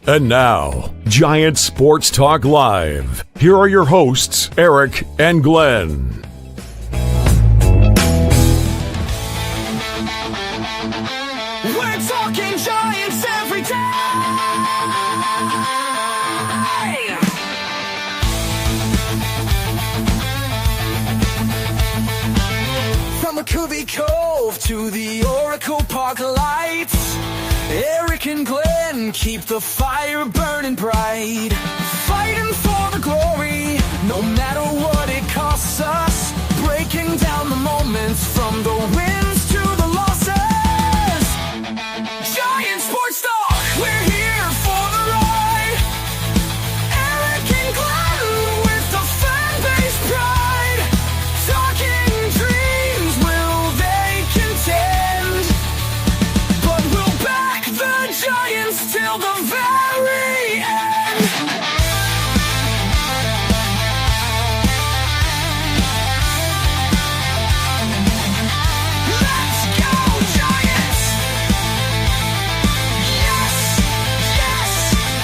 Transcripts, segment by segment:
And now, Giant Sports Talk Live. Here are your hosts, Eric and Glenn. We're talking Giants every day. From McCovey Cove to the Oracle Park lights, Eric and Glenn keep the fire burning bright, fighting for the glory, no matter what it costs us, breaking down the moments from the wins to the losses. Giant Sports Talk, we're here for the ride. Eric and Glenn with the fan base pride, talking dreams, will they contend? But we'll back the Giants till the very end. Let's go, Giants! Yes, yes, yes!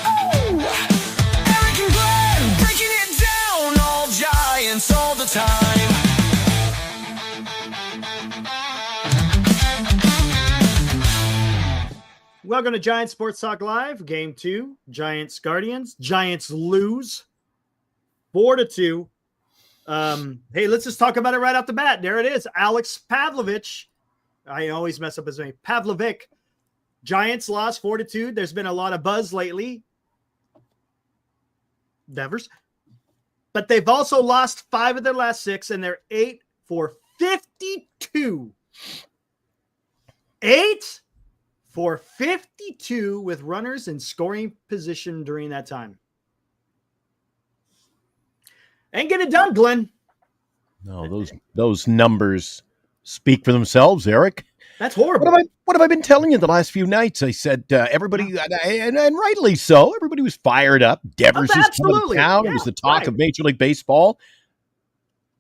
Oh! Eric and Glenn breaking it down, all Giants all the time. Welcome to Giant Sports Talk Live, Game 2, Giants Guardians. Giants lose 4-2. Hey, let's just talk about it right off the bat. There it is. Alex Pavlovich. I always mess up his name. Pavlovic. Giants lost 4-2. There's been a lot of buzz lately. Devers. But they've also lost 5 of their last 6, and they're 8 for 52. 8 for 52 with runners in scoring position during that time. Ain't get it done, Glenn. No, those numbers speak for themselves, Eric. That's horrible. What have I been telling you the last few nights? I said everybody, and rightly so, everybody was fired up. Devers is coming down. It was the talk of Major League Baseball.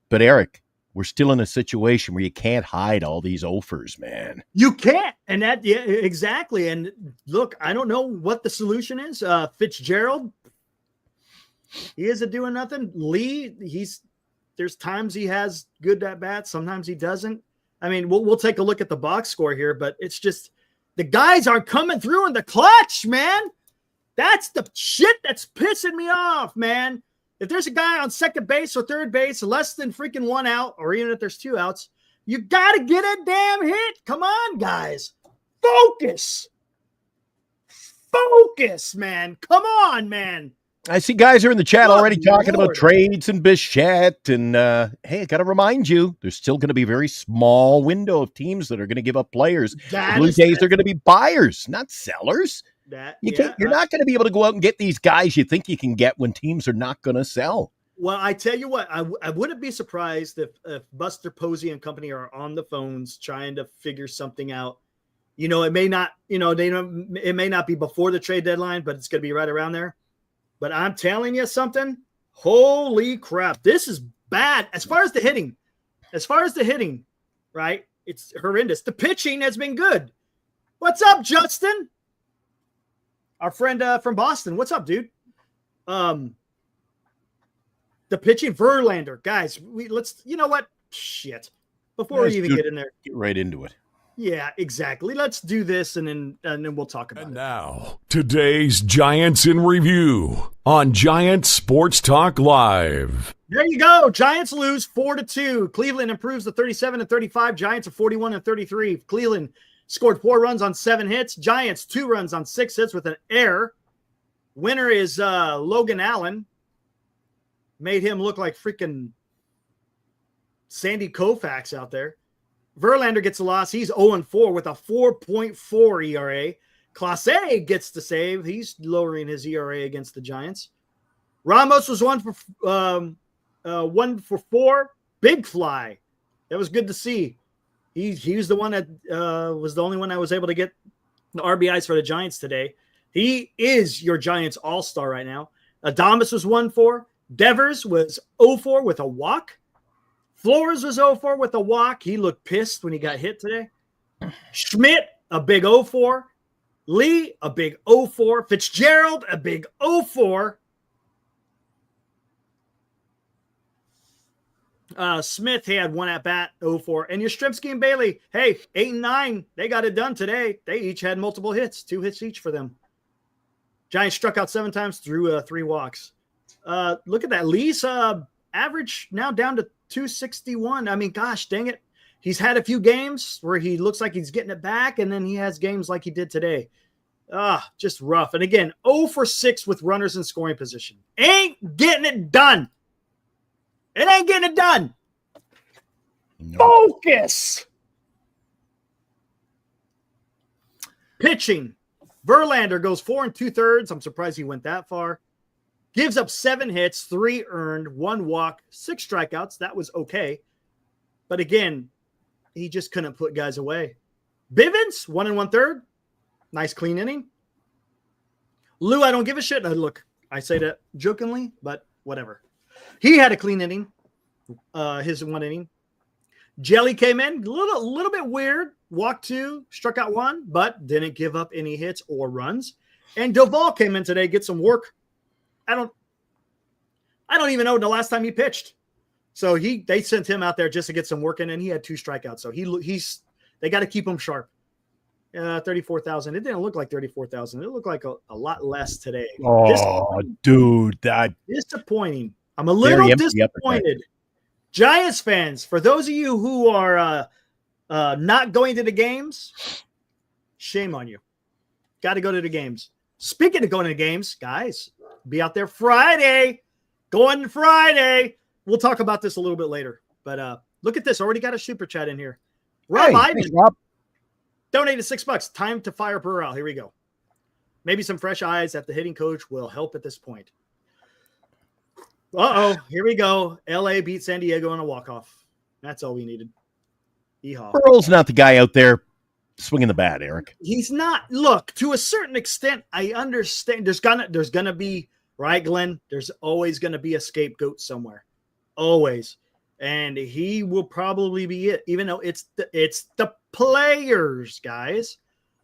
But Eric, we're still in a situation where you can't hide all these offers, man. You can't. And that, yeah, exactly. And look, I don't know what the solution is. Fitzgerald, he isn't doing nothing. Lee, there's times he has good at bats. Sometimes he doesn't. I mean, we'll take a look at the box score here, but it's just the guys aren't coming through in the clutch, man. That's the shit that's pissing me off, man. If there's a guy on second base or third base, less than freaking 1 out, or even if there's 2 outs, you got to get a damn hit. Come on, guys. Focus. Focus, man. Come on, man. I see guys are in the chat already talking Lord. about trades and Bichette. And, hey, I got to remind you, there's still going to be a very small window of teams that are going to give up players. The Blue Jays are going to be buyers, not sellers. You're not going to be able to go out and get these guys you think you can get when teams are not going to sell. Well, I tell you what, I wouldn't be surprised if Buster Posey and company are on the phones trying to figure something out. You know, it may not, it may not be before the trade deadline, but it's going to be right around there. But I'm telling you something, holy crap, this is bad. As far as the hitting, right? It's horrendous. The pitching has been good. What's up, Justin? Our friend from Boston. What's up, dude? The pitching, Verlander. Guys, let's, you know what? Shit. Before we even get in there. Get right into it. Yeah, exactly. Let's do this, and then we'll talk about it. And now, today's Giants in Review on Giant Sports Talk Live. There you go. Giants lose 4-2. Cleveland improves to 37-35. Giants are 41-33. Cleveland scored 4 runs on 7 hits. Giants 2 runs on 6 hits with an error. Winner is Logan Allen. Made him look like freaking Sandy Koufax out there. Verlander gets a loss. He's 0-4 with a 4.4 ERA. Clase gets the save. He's lowering his ERA against the Giants. Ramos was 1 for 4. Big fly. That was good to see. He was the one that was the only one that was able to get the RBIs for the Giants today. He is your Giants all-star right now. Adames was 1-4. Devers was 0-4 with a walk. Flores was 0-4 with a walk. He looked pissed when he got hit today. Schmidt, a big 0-4. Lee, a big 0-4. Fitzgerald, a big 0-4. Smith had one at bat, 0-4. And Yastrzemski and Bailey, hey, 8 and 9. They got it done today. They each had multiple hits, 2 hits each for them. Giants struck out 7 times, threw 3 walks. Look at that. Lee's average now down to 261. I mean, gosh, dang it. He's had a few games where he looks like he's getting it back, and then he has games like he did today. Just rough. And again, 0 for 6 with runners in scoring position. Ain't getting it done. It ain't getting it done. No. Focus. Pitching. Verlander goes 4 2/3. I'm surprised he went that far. Gives up 7 hits, 3 earned, 1 walk, 6 strikeouts. That was okay. But again, he just couldn't put guys away. Bivens, 1 1/3. Nice clean inning. Lou, I don't give a shit. Look, I say that jokingly, but whatever. He had a clean inning, his 1 inning. Jelly came in, a little bit weird. Walked 2, struck out 1, but didn't give up any hits or runs. And Duvall came in today, get some work. I don't even know the last time he pitched. So they sent him out there just to get some work in, and he had 2 strikeouts. So they got to keep him sharp. 34,000. It didn't look like 34,000. It looked like a lot less today. Oh, dude, that disappointing. I'm a little disappointed. Giants fans, for those of you who are not going to the games, shame on you. Got to go to the games. Speaking of going to the games, guys, be out there Friday. Going Friday. We'll talk about this a little bit later. But look at this. Already got a super chat in here. Rob Ivan donated $6. Time to fire Burrell. Here we go. Maybe some fresh eyes at the hitting coach will help at this point. Here we go. LA beat San Diego in a walk-off. That's all we needed. Yeehaw. Burrell's not the guy out there swinging the bat, Eric. He's not. Look, to a certain extent, I understand. There's gonna be, right, Glenn? There's always gonna be a scapegoat somewhere. Always. And he will probably be it, even though it's the players, guys.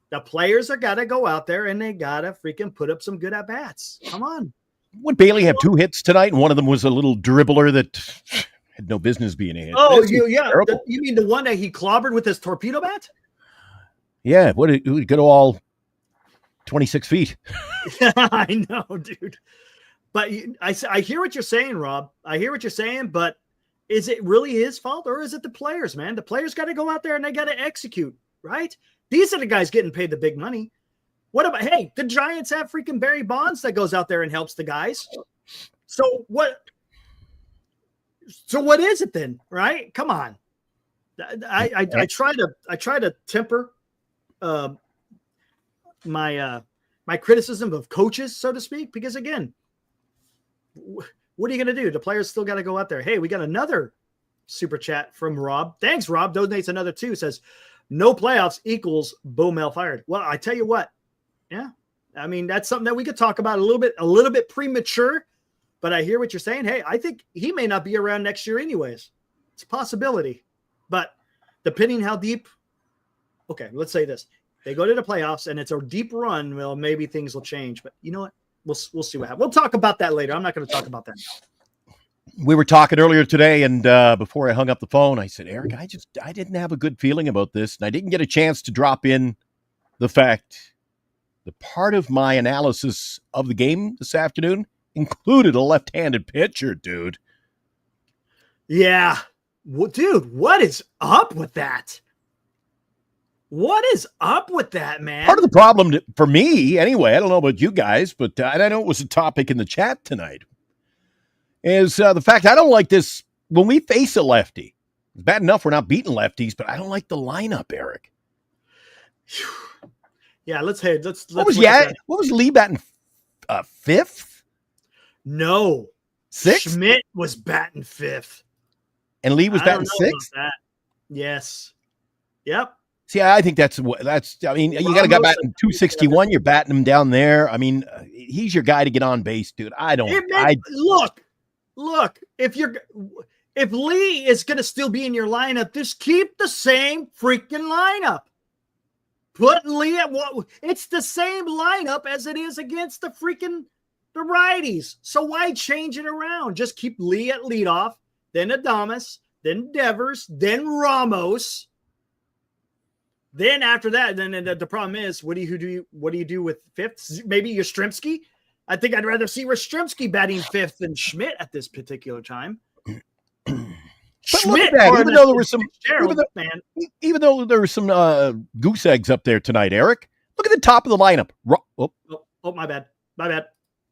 The players are got to go out there and they got to freaking put up some good at-bats. Come on. Would Bailey have 2 hits tonight, and one of them was a little dribbler that had no business being a hit? Oh, yeah. You mean the one that he clobbered with his torpedo bat? Yeah, it would go all 26 feet. I know, dude. But I hear what you're saying, Rob. I hear what you're saying, but is it really his fault, or is it the players, man? The players got to go out there and they got to execute, right? These are the guys getting paid the big money. What about, hey, the Giants have freaking Barry Bonds that goes out there and helps the guys. So what is it then, right? Come on. I try to temper my criticism of coaches, so to speak, because again, what are you going to do? The players still got to go out there. Hey, we got another super chat from Rob. Thanks, Rob. Donates another 2. Says, no playoffs equals Bomel fired. Well, I tell you what. Yeah. I mean, that's something that we could talk about a little bit premature, but I hear what you're saying. Hey, I think he may not be around next year anyways. It's a possibility. But depending how deep, okay, let's say this. They go to the playoffs and it's a deep run, well, maybe things will change. But you know what? We'll see what happens. We'll talk about that later. I'm not going to talk about that now. We were talking earlier today, and before I hung up the phone, I said, Eric, I didn't have a good feeling about this, and I didn't get a chance to drop in the fact that part of my analysis of the game this afternoon included a left-handed pitcher, dude. Yeah. Well, dude, what is up with that? What is up with that, man? Part of the problem for me, anyway, I don't know about you guys, but I know it was a topic in the chat tonight, is the fact I don't like this when we face a lefty. It's bad enough we're not beating lefties, but I don't like the lineup, Eric. Yeah, let's what was Lee batting? 5th? No. 6th? Schmidt was batting 5th. And Lee was batting 6th? Yes. Yep. See, I think that's, I mean, you got a guy batting 261. You're batting him down there. I mean, he's your guy to get on base, dude. Look, if If Lee is going to still be in your lineup, just keep the same freaking lineup. Put Lee at what? It's the same lineup as it is against the righties. So why change it around? Just keep Lee at leadoff, then Adames, then Devers, then Ramos. Then after that, then the problem is, what do you do with fifth? Maybe Yastrzemski. I think I'd rather see Yastrzemski batting fifth than Schmidt at this particular time. Schmidt, even though there were some goose eggs up there tonight, Eric. Look at the top of the lineup. My bad.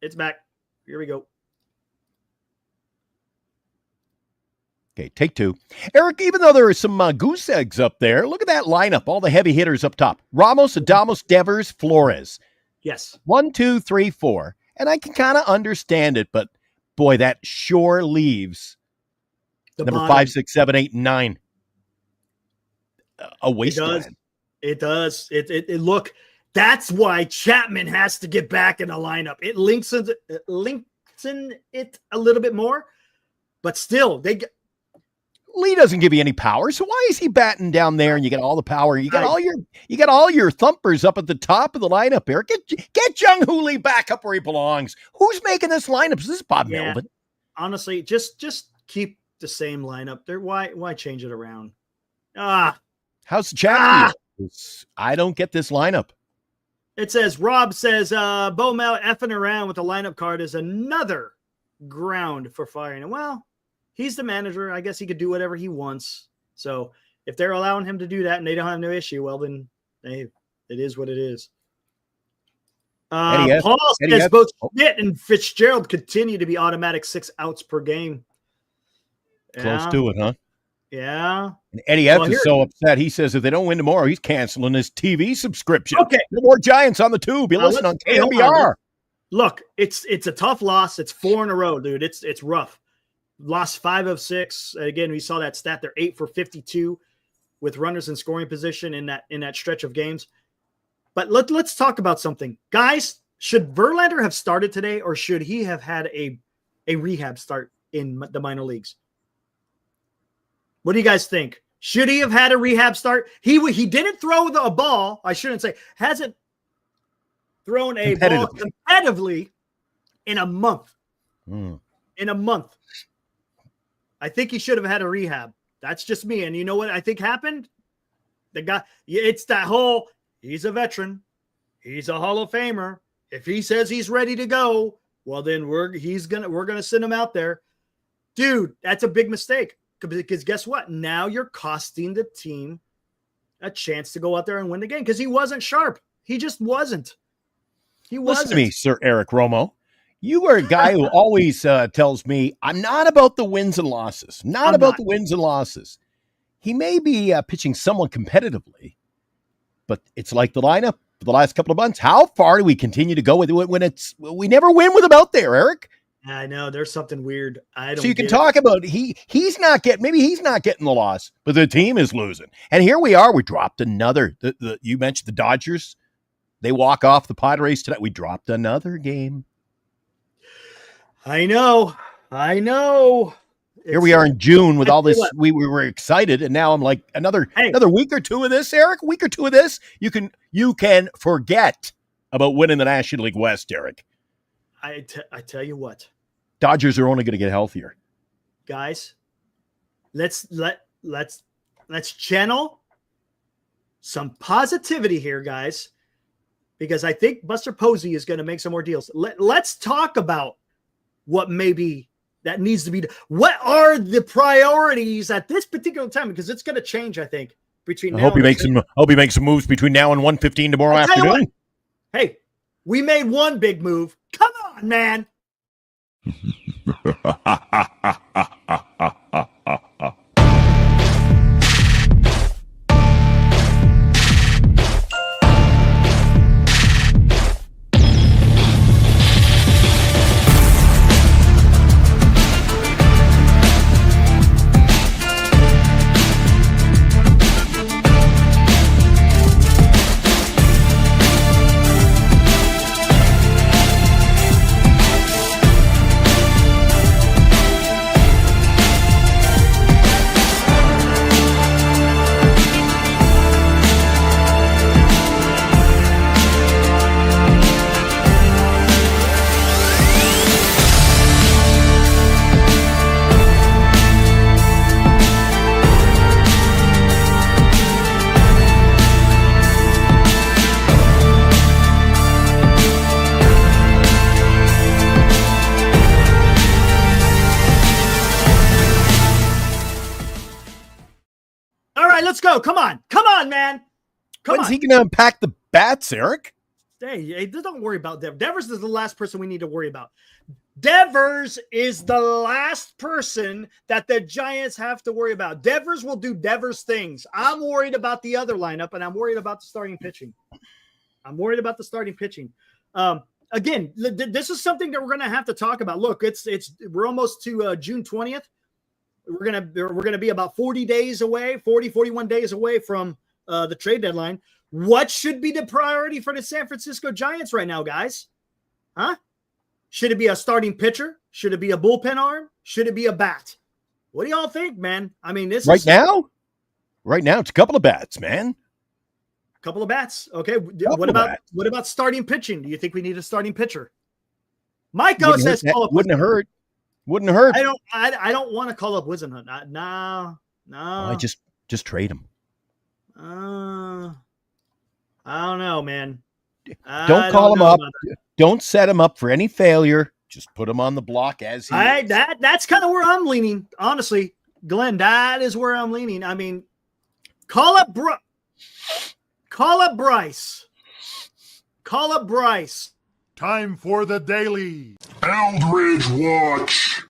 It's back. Here we go. Okay, take two. Eric, even though there are some goose eggs up there, look at that lineup. All the heavy hitters up top. Ramos, Adames, Devers, Flores. Yes. 1, 2, 3, 4. And I can kind of understand it, but boy, that sure leaves the number bottom. 5, 6, 7, 8, and 9 a wasteland. It does. It look. That's why Chapman has to get back in the lineup. It lengthens it a little bit more, but still, Lee doesn't give you any power, so why is he batting down there? And you get all the power. You got all your thumpers up at the top of the lineup, Eric. Get Jung-Hoo Lee back up where he belongs. Who's making this lineup? Is this Bob Melvin? Honestly, just keep the same lineup. There, why change it around? How's the chat? I don't get this lineup. It says, Rob says, Bo Mel effing around with the lineup card is another ground for firing. Well, he's the manager. I guess he could do whatever he wants. So if they're allowing him to do that and they don't have no issue, well, then it is what it is. Paul says both Schmidt and Fitzgerald continue to be automatic 6 outs per game. Close to it, huh? Yeah. And Eddie F is so upset. He says if they don't win tomorrow, he's canceling his TV subscription. Okay. No more Giants on the tube. You listen on KMBR. Look, it's a tough loss. It's 4 in a row, dude. It's rough. Lost 5 of 6. Again, we saw that stat. They're 8 for 52 with runners in scoring position in that stretch of games. But let's talk about something. Guys, should Verlander have started today, or should he have had a rehab start in the minor leagues? What do you guys think? Should he have had a rehab start? He didn't throw a ball. I shouldn't say hasn't thrown a ball competitively in a month. In a month. I think he should have had a rehab. That's just me. And you know what I think happened? The guy, it's that whole, he's a veteran. He's a Hall of Famer. If he says he's ready to go, well, then we're going to send him out there. Dude, that's a big mistake. Because guess what? Now you're costing the team a chance to go out there and win the game because he wasn't sharp. He just wasn't. Listen to me, Sir Eric Romo. You are a guy who always tells me I'm not about the wins and losses. The wins and losses. He may be pitching somewhat competitively, but it's like the lineup for the last couple of months. How far do we continue to go with it when we never win with him out there, Eric? I know there's something weird. So you can talk about he's not getting the loss, but the team is losing. And here we are. We dropped another. You mentioned the Dodgers. They walk off the Padres tonight. We dropped another game. I know. Here we are in June with all this. We were excited, and now I'm like another week or two of this, Eric. A week or two of this. You can forget about winning the National League West, Eric. I tell you what. Dodgers are only going to get healthier. Guys, let's channel some positivity here, guys, because I think Buster Posey is going to make some more deals. Let's talk about what maybe that needs to be. What are the priorities at this particular time? Because it's going to change, I think, between. I hope he makes some moves between now and 1:15 tomorrow afternoon. Hey, we made one big move. Come on, man. go. Come on, man. When's he going to unpack the bats, Eric? Hey, don't worry about Devers. Devers is the last person we need to worry about. Devers is the last person that the Giants have to worry about. Devers will do Devers things. I'm worried about the other lineup, and I'm worried about the starting pitching. Again, this is something that we're going to have to talk about. Look, we're almost to June 20th. We're gonna be about 41 days away from the trade deadline. What should be the priority for the San Francisco Giants right now, guys? Huh? Should it be a starting pitcher? Should it be a bullpen arm? Should it be a bat? What do y'all think, man? I mean, right now, it's a couple of bats, man. A couple of bats. Okay. What about starting pitching? Do you think we need a starting pitcher? Miko says wouldn't hurt. Wouldn't hurt. I don't want to call up Wisenhunt. No. I just trade him. I don't know, man. Don't call him up. Don't set him up for any failure. Just put him on the block as he is. That's kind of where I'm leaning, honestly, Glenn. That is where I'm leaning. I mean, call up Bryce. Time for the daily Eldridge Watch.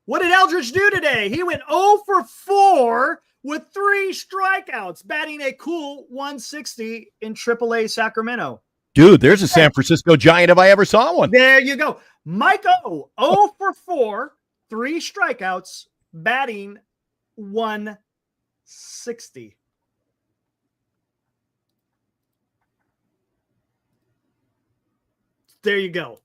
What did Eldridge do today? He went 0 for 4 with 3 strikeouts, batting a cool 160 in AAA Sacramento. Dude, there's a San Francisco Giant if I ever saw one. There you go. Miko, 0 for 4, 3 strikeouts, batting 160. There you go.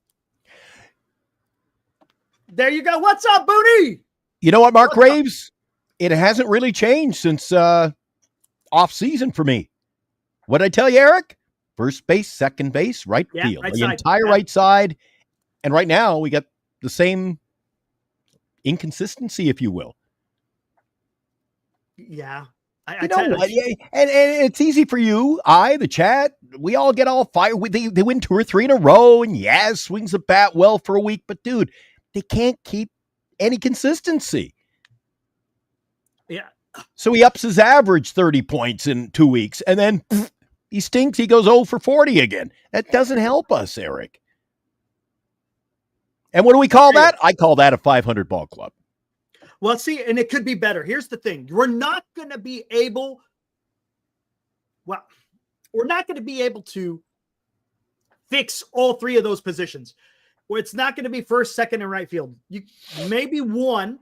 What's up, Booty? You know what, Mark Graves? It hasn't really changed since off season for me. What'd I tell you, Eric? First base, second base, right field, right the side. entire right side. And right now we got the same inconsistency, if you will. Yeah. And it's easy for you, the chat. We all get all fired. They win 2 or 3 in a row, and swings the bat well for a week. But, dude, they can't keep any consistency. Yeah. So he ups his average 30 points in 2 weeks, and then he stinks. He goes 0 for 40 again. That doesn't help us, Eric. And what do we call that? I call that a 500 ball club. Well, see, and it could be better. Here's the thing. We're not going to be able to fix all 3 of those positions. Where it's not going to be first, second, and right field. Maybe 1,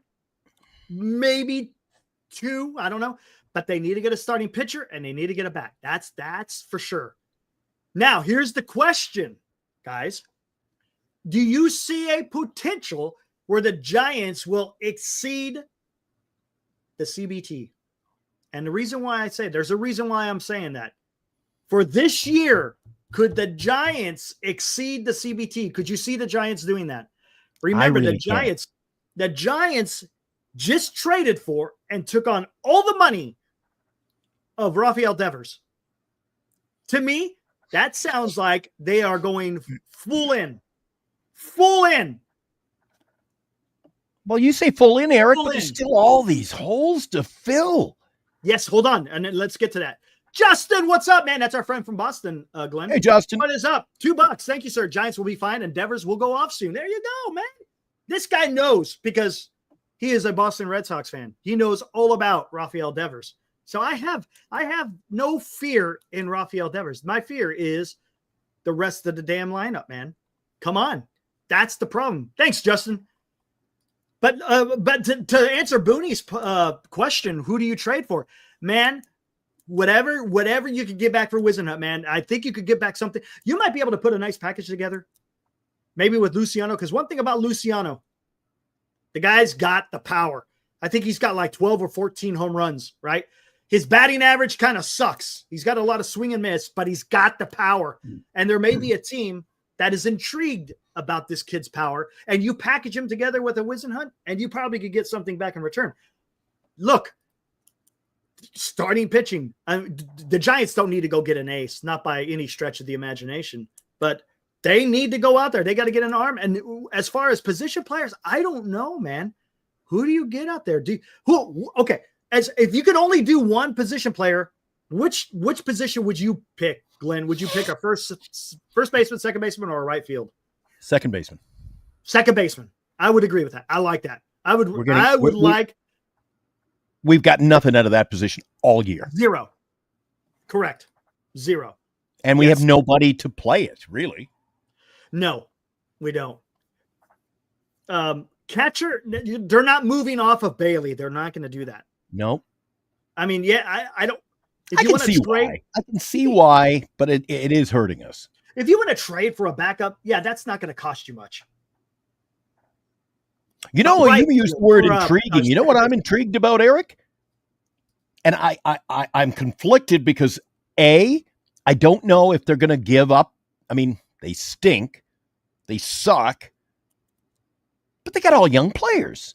maybe 2, I don't know. But they need to get a starting pitcher and they need to get a bat. That's for sure. Now, here's the question, guys. Do you see a potential where the Giants will exceed the CBT? And the reason why there's a reason why I'm saying that. For this year, could the Giants exceed the CBT? Could you see the Giants doing that? Remember, the Giants just traded for and took on all the money of Rafael Devers. To me, that sounds like they are going full in. Well, you say full in, Eric, but there's still all these holes to fill. Yes, hold on. And then let's get to that. Justin, what's up, man? That's our friend from Boston, Glenn. Hey, Justin. What is up? $2. Thank you, sir. Giants will be fine, and Devers will go off soon. There you go, man. This guy knows because he is a Boston Red Sox fan. He knows all about Rafael Devers. So I have no fear in Rafael Devers. My fear is the rest of the damn lineup, man. Come on. That's the problem. Thanks, Justin. But to answer Booney's question, who do you trade for? Man, whatever you could get back for Wisenhunt, man. I think you could get back something. You might be able to put a nice package together. Maybe with Luciano, because one thing about Luciano, the guy's got the power. I think he's got like 12 or 14 home runs, right? His batting average kind of sucks. He's got a lot of swing and miss, but he's got the power. And there may be a team that is intrigued about this kid's power, and you package him together with a Wisenhunt, and you probably could get something back in return. Look, starting pitching. The Giants don't need to go get an ace, not by any stretch of the imagination, but they need to go out there. They got to get an arm. And as far as position players, I don't know, man. Who do you get out there? Okay, as if you could only do one position player, which position would you pick, Glenn? Would you pick a first baseman, second baseman, or a right field? Second baseman. Second baseman. I would agree with that. I like that. We've got nothing out of that position all year. Zero. Correct. Zero. And we have nobody to play it, really. No, we don't. Catcher, they're not moving off of Bailey. They're not going to do that. No. I mean, yeah, I don't. I can see why. I can see why, but it is hurting us. If you want to trade for a backup, yeah, that's not going to cost you much. You know, you used the word intriguing. You know what I'm intrigued about, Eric? And I'm conflicted because I don't know if they're going to give up. I mean, they stink. They suck. But they got all young players.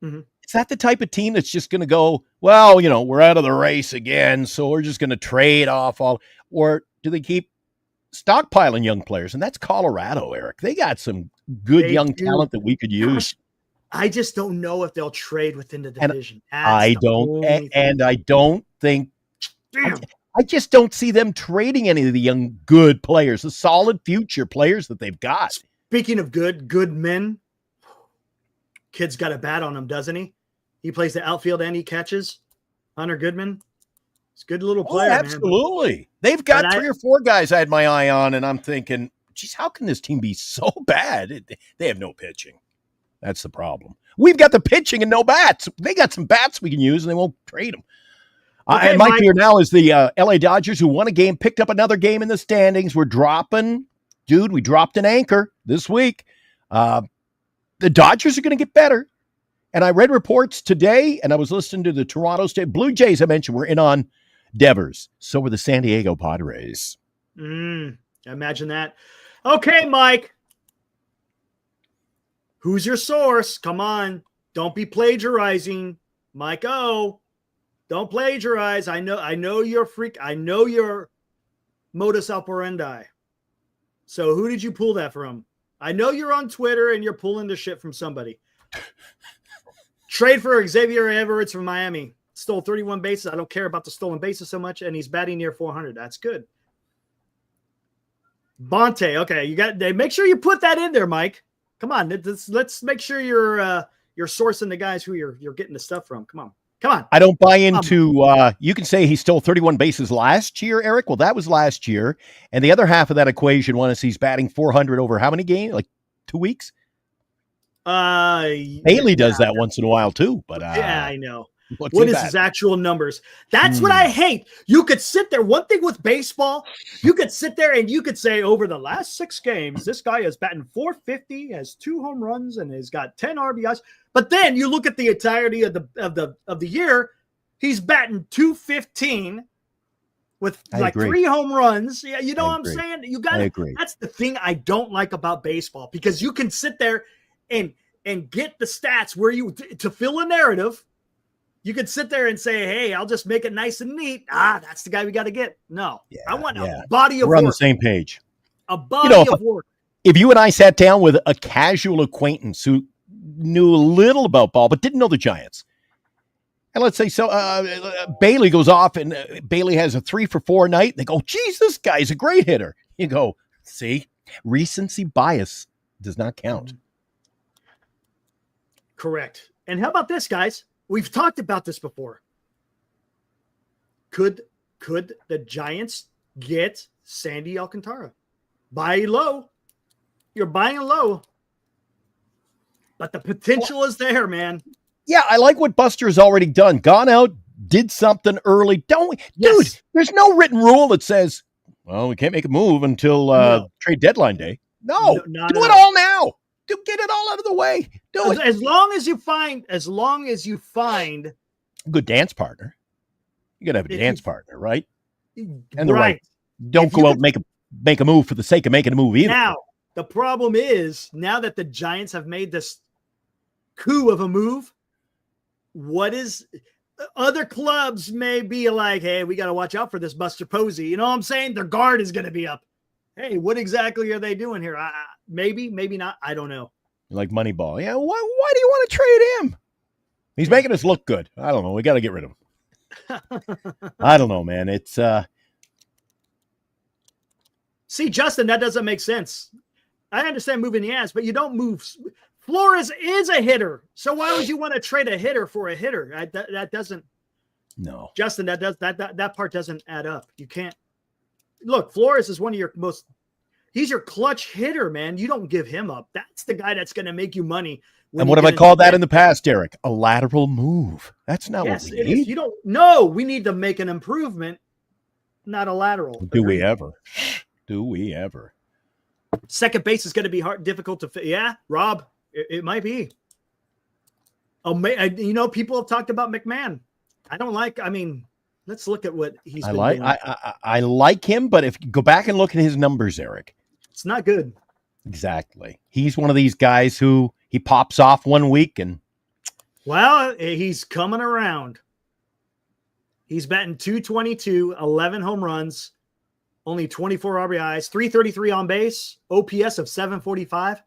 Mm-hmm. Is that the type of team that's just going to go, well, we're out of the race again, so we're just going to trade off all, or do they keep stockpiling young players? And that's Colorado, Eric. They got some good young talent that we could use. I just don't know if they'll trade within the division. I don't think. Damn. I just don't see them trading any of the young, good players, the solid future players that they've got. Speaking of good men, kid's got a bat on him, doesn't he? He plays the outfield and he catches. Hunter Goodman. He's a good little player, absolutely. Man. They've got 3 or 4 guys I had my eye on, and I'm thinking, geez, how can this team be so bad? They have no pitching. That's the problem. We've got the pitching and no bats. They got some bats we can use, and they won't trade them. Okay, and my fear now is the LA Dodgers, who won a game, picked up another game in the standings. We're dropping. Dude, we dropped an anchor this week. The Dodgers are going to get better. And I read reports today, and I was listening to the Toronto State Blue Jays. I mentioned were in on Devers. So were the San Diego Padres. Imagine that. Okay, Mike. Who's your source? Come on. Don't be plagiarizing. Mike O. Don't plagiarize. I know you're freak. I know your modus operandi. So who did you pull that from? I know you're on Twitter and you're pulling the shit from somebody. Trade for Xavier Everett from Miami. Stole 31 bases. I don't care about the stolen bases so much, and he's batting near 400. That's good. Bonte. Okay, you got. Make sure you put that in there, Mike. Come on. Let's make sure you're sourcing the guys who you're getting the stuff from. Come on. I don't buy into. You can say he stole 31 bases last year, Eric. Well, that was last year, and the other half of that equation was he's batting 400 over how many games? Like 2 weeks. Bailey does that once in a while too, but yeah, I know. What is his actual numbers? That's what I hate. You could sit there. One thing with baseball, you could sit there and you could say over the last 6 games, this guy is batting 450, has 2 home runs, and has got 10 RBIs. But then you look at the entirety of the year, he's batting 215 with like 3 home runs. Yeah, you know what I'm saying? You got to. That's the thing I don't like about baseball, because you can sit there and get the stats where you to fill a narrative. You could sit there and say, hey, I'll just make it nice and neat. That's the guy we got to get. No, I want a body of work. We're on the same page. A body of work. If you and I sat down with a casual acquaintance who knew a little about ball but didn't know the Giants, and let's say Bailey goes off and Bailey has a 3 for 4 night, they go, geez, this guy's a great hitter. You go, see, recency bias does not count. Correct. And how about this, guys? We've talked about this before. Could the Giants get Sandy Alcantara? Buy low. You're buying low. But the potential is there, man. Yeah, I like what Buster's already done. Gone out, did something early. Don't we? Yes. Dude, there's no written rule that says, well, we can't make a move until trade deadline day. No, do it all now. Get it all out of the way. Do it. As long as you find a good dance partner. You got to have a dance partner, right? And the right. Don't go out and make a move for the sake of making a move either. Now, the problem is, now that the Giants have made this coup of a move, other clubs may be like, hey, we got to watch out for this Buster Posey. You know what I'm saying? Their guard is going to be up. Hey, what exactly are they doing here? Maybe not. I don't know. Like Moneyball. Yeah. Why do you want to trade him? He's making us look good. I don't know. We got to get rid of him. I don't know, man. It's See, Justin, that doesn't make sense. I understand moving the ass, but you don't move. Flores is a hitter, so why would you want to trade a hitter for a hitter? That doesn't. no. Justin, that part doesn't add up. You can't look. Flores is one of your most. He's your clutch hitter, man. You don't give him up. That's the guy that's going to make you money. And what have I called that in the past, Eric? A lateral move. That's not what we need. You don't. No, we need to make an improvement, not a lateral. Do we ever? Do we ever? Second base is going to be difficult to fit. Yeah, Rob, it might be. Oh, people have talked about McMahon. Let's look at what he's been doing. I like him, but if you go back and look at his numbers, Eric, it's not good. Exactly. He's one of these guys who he pops off one week and. Well, he's coming around. He's batting .222, 11 home runs, only 24 RBIs, 333 on base, OPS of 745.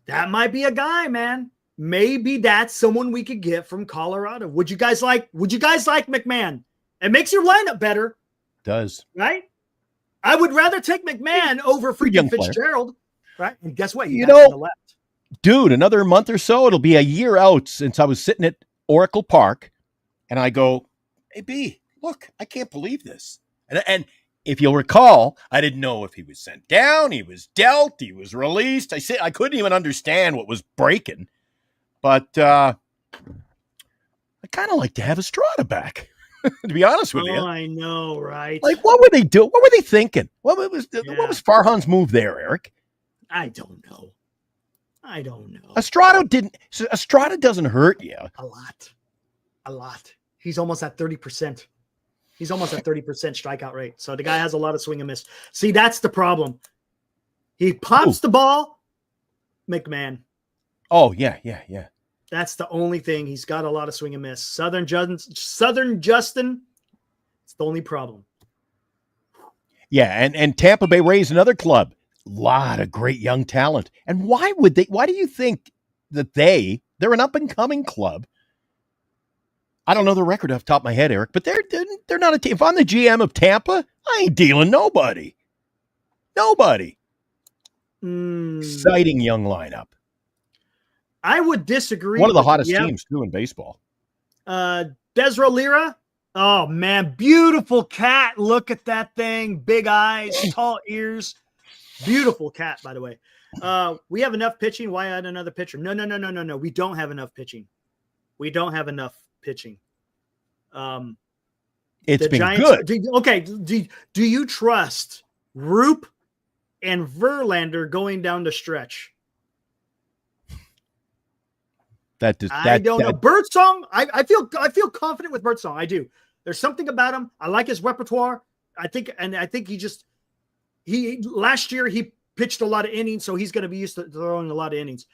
That might be a guy, man. Maybe that's someone we could get from Colorado. Would you guys like McMahon? It makes your lineup better. Does. Right? I would rather take McMahon over freaking Fitzgerald. Right? And guess what? You know, dude, another month or so, it'll be a year out since I was sitting at Oracle Park, and I go, hey, B, look, I can't believe this. And if you'll recall, I didn't know if he was sent down, he was dealt, he was released. I couldn't even understand what was breaking. But I kind of like to have Estrada back, to be honest with you. Oh, I know, right? Like, what were they doing? What were they thinking? What was Farhan's move there, Eric? I don't know. Estrada doesn't hurt you. A lot. He's almost at 30%. He's almost at 30% strikeout rate. So the guy has a lot of swing and miss. See, that's the problem. He pops the ball, McMahon. Oh, yeah. That's the only thing. He's got a lot of swing and miss. Southern Justin, it's the only problem. Yeah, and Tampa Bay Rays, another club. Lot of great young talent. And why do you think that they're an up-and-coming club? I don't know the record off the top of my head, Eric, but they're not a team. If I'm the GM of Tampa, I ain't dealing nobody. Exciting young lineup. I would disagree. One of the hottest teams, too, in baseball. Desro Lira. Oh, man. Beautiful cat. Look at that thing. Big eyes, tall ears. Beautiful cat, by the way. We have enough pitching. Why add another pitcher? No. We don't have enough pitching. It's been Giants, good. Do you trust Roop and Verlander going down the stretch? I don't know. Birdsong, I feel confident with Birdsong. I do. There's something about him. I like his repertoire. I think last year he pitched a lot of innings, so he's going to be used to throwing a lot of innings.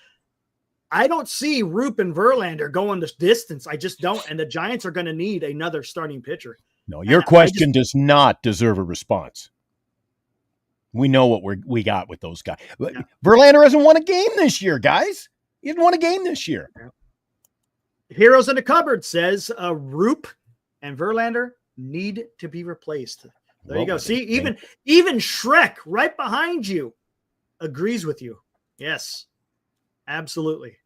I don't see Roop and Verlander going this distance. I just don't. And the Giants are going to need another starting pitcher. No, your question does not deserve a response. We know what we got with those guys. Yeah. Verlander hasn't won a game this year, guys. He hasn't won a game this year. Heroes in the Cupboard says Roop and Verlander need to be replaced. There you go. See, even Shrek right behind you agrees with you. Yes, absolutely.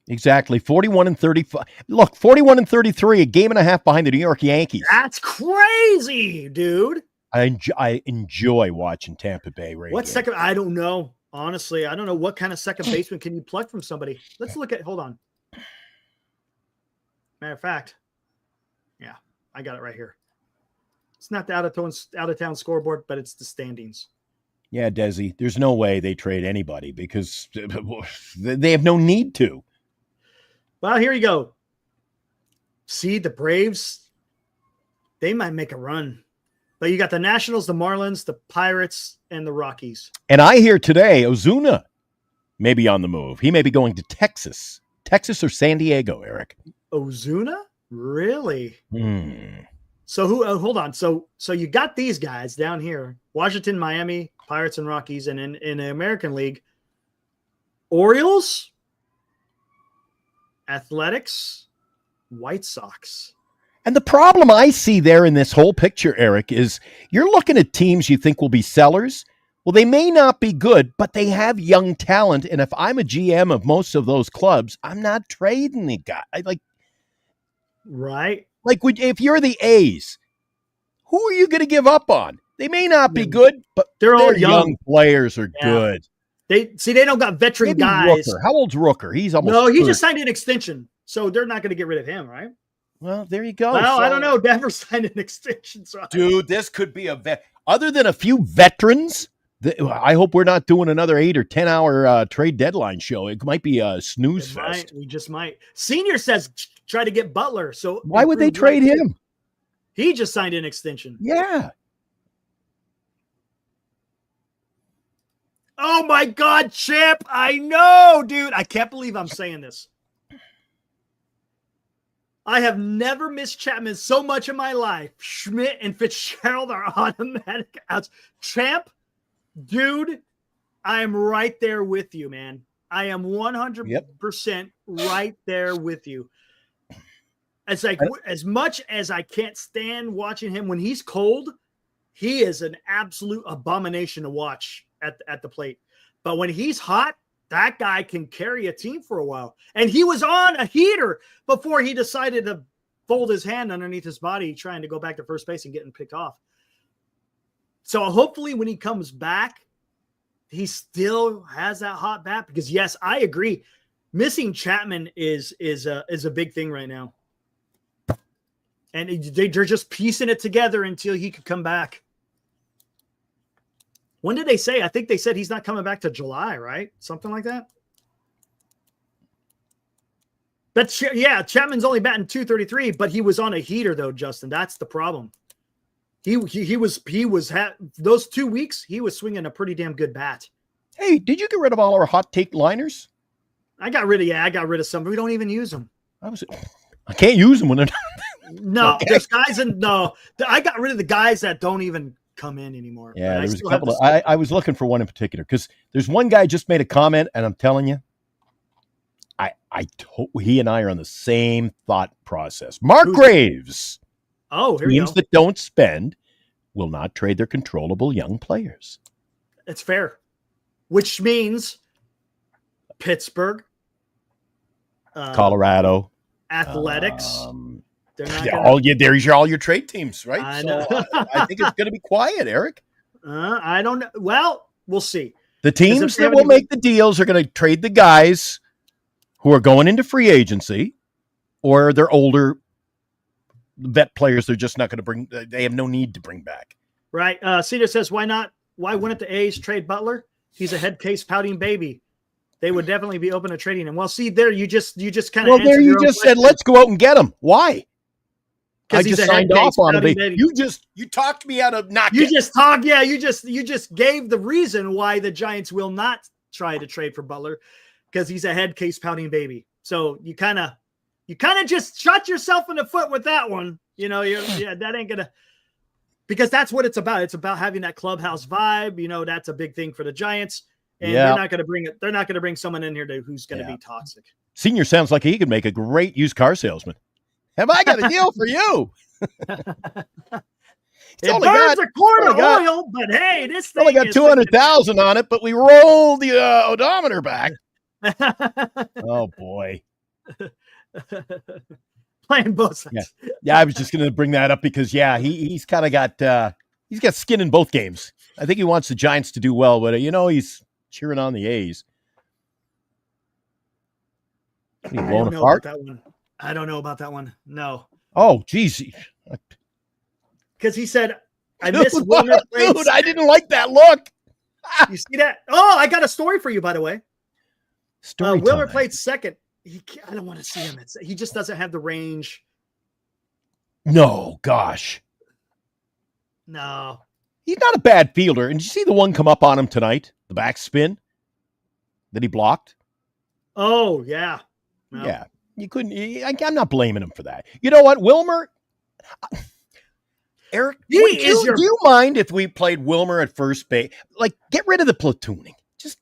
Exactly. 41-35. Look, 41-33, a game and a half behind the New York Yankees. That's crazy, dude. I enjoy watching Tampa Bay Rays. What second? I don't know. Honestly, I don't know what kind of second baseman can you pluck from somebody. Let's look at. Hold on. Matter of fact, yeah, I got it right here. It's not the out of town scoreboard, but it's the standings. Yeah, Desi, there's no way they trade anybody because they have no need to. Well, here you go. See, the Braves, they might make a run. But you got the Nationals, the Marlins, the Pirates, and the Rockies. And I hear today Ozuna may be on the move. He may be going to Texas. Texas or San Diego, Eric. Ozuna? Really? So hold on. So you got these guys down here. Washington, Miami, Pirates, and Rockies. And in the American League, Orioles, Athletics, White Sox. And the problem I see there in this whole picture, Eric, is you're looking at teams you think will be sellers. Well, they may not be good, but they have young talent. And if I'm a GM of most of those clubs, I'm not trading the guy. Right. If you're the A's, who are you going to give up on? They may not be good, but they're all their young players are good. They don't got veteran Maybe guys. Rooker. How old's Rooker? He's almost No, he 30. just signed an extension, so they're not going to get rid of him, right? Well, there you go. Well, I don't know. Denver signed an extension, so Dude, this could be other than a few veterans. I hope we're not doing another 8 or 10 hour trade deadline show. It might be a snooze fest. We just might. Senior says try to get Butler. So why would they trade him? He just signed an extension. Yeah. Oh my God, Chip! I know, dude. I can't believe I'm saying this. I have never missed Chapman so much in my life. Schmidt and Fitzgerald are automatic outs. Champ, dude, I am right there with you, man. I am 100% right there with you. It's like as much as I can't stand watching him when he's cold, he is an absolute abomination to watch at the plate. But when he's hot, that guy can carry a team for a while. And he was on a heater before he decided to fold his hand underneath his body, trying to go back to first base and getting picked off. So hopefully when he comes back, he still has that hot bat, because yes, I agree. Missing Chapman is a big thing right now. And they're just piecing it together until he could come back. When did they say? I think they said he's not coming back to July, right? Something like that. But Chapman's only batting .233, but he was on a heater though, Justin. That's the problem. He was those 2 weeks he was swinging a pretty damn good bat. Hey, did you get rid of all our hot take liners? I got rid of some. We don't even use them. I can't use them when they're no. Okay. There's guys I got rid of the guys that don't even come in anymore. Yeah, there was a couple I was looking for one in particular because there's one guy just made a comment, and I'm telling you, he and I are on the same thought process. Mark Graves. Oh, here we go. Teams that don't spend will not trade their controllable young players. It's fair, which means Pittsburgh, Colorado, Athletics. They're not there's all your trade teams, right? I know. So I think it's going to be quiet, Eric. I don't know. Well, we'll see. The teams that will make the deals are going to trade the guys who are going into free agency, or they're older vet players. They're just not going to bring. They have no need to bring back. Right. Cedar says, "Why not? Why wouldn't the A's trade Butler? He's a head case pouting baby. They would definitely be open to trading him." Well, see there, you just kind of said, "Let's go out and get him." Why? I just signed off on it. You talked me out of not. You just talk. Yeah, you just gave the reason why the Giants will not try to trade for Butler, because he's a head case pouting baby. So you kind of just shot yourself in the foot with that one. You know, that ain't gonna, because that's what it's about. It's about having that clubhouse vibe. You know, that's a big thing for the Giants, and they're not gonna bring someone in here who's gonna be toxic. Senior sounds like he could make a great used car salesman. Have I got a deal for you? It burns a quart of oil, but hey, this thing only got 200,000 on it, but we rolled the odometer back. Oh boy. Playing both sides. Yeah, I was just going to bring that up because he's kind of got he's got skin in both games. I think he wants the Giants to do well, but he's cheering on the A's. Blown apart. I don't know about that one. No. Oh, geez. Because he said, I miss Wilmer. Dude, I didn't like that look. You see that? Oh, I got a story for you, by the way. Wilmer played second. I don't want to see him. He just doesn't have the range. No, gosh. No. He's not a bad fielder. And did you see the one come up on him tonight? The backspin that he blocked? Oh, yeah. No. Yeah. You couldn't. I'm not blaming him for that. You know what, Wilmer? Eric, do you mind if we played Wilmer at first base? Like, get rid of the platooning. Just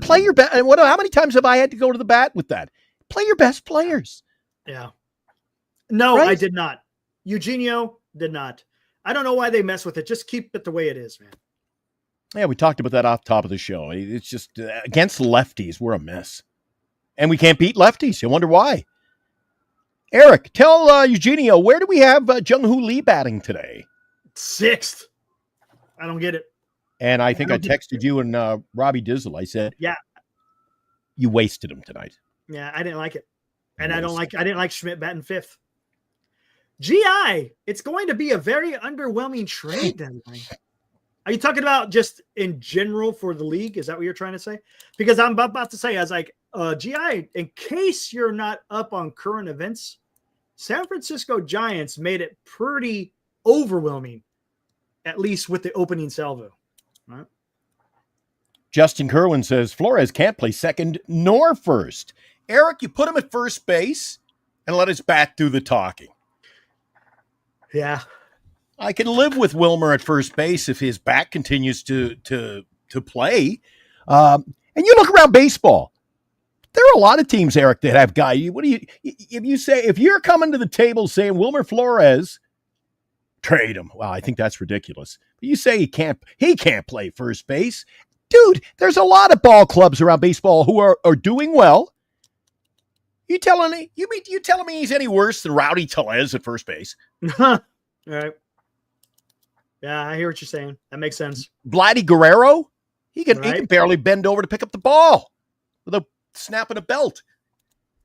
play your best. How many times have I had to go to the bat with that? Play your best players. Yeah. No, Right? I did not. Eugenio did not. I don't know why they mess with it. Just keep it the way it is, man. Yeah, we talked about that off top of the show. It's just against lefties, we're a mess. And we can't beat lefties. You wonder why. Eric, tell Eugenio, where do we have Jung-Hoo Lee batting today? 6th. I don't get it. And I think I texted you and Robbie Dizzle. I said, yeah, you wasted him tonight. Yeah, I didn't like it. And I didn't like Schmidt batting 5th. GI, it's going to be a very underwhelming trade deadline. Are you talking about just in general for the league? Is that what you're trying to say? Because I'm about to say, I was like, GI, in case you're not up on current events, San Francisco Giants made it pretty overwhelming, at least with the opening salvo. Right? Justin Kerwin says, Flores can't play second nor first. Eric, you put him at first base and let his bat do the talking. Yeah. I can live with Wilmer at first base if his back continues to play. And you look around baseball. There are a lot of teams, Eric, that have guys. If you're coming to the table saying Wilmer Flores, trade him. Well, I think that's ridiculous. But you say he can't play first base. Dude, there's a lot of ball clubs around baseball who are doing well. You telling me he's any worse than Rowdy Tellez at first base? All right. Yeah, I hear what you're saying. That makes sense. Vladdy Guerrero, he can barely bend over to pick up the ball without snapping a belt.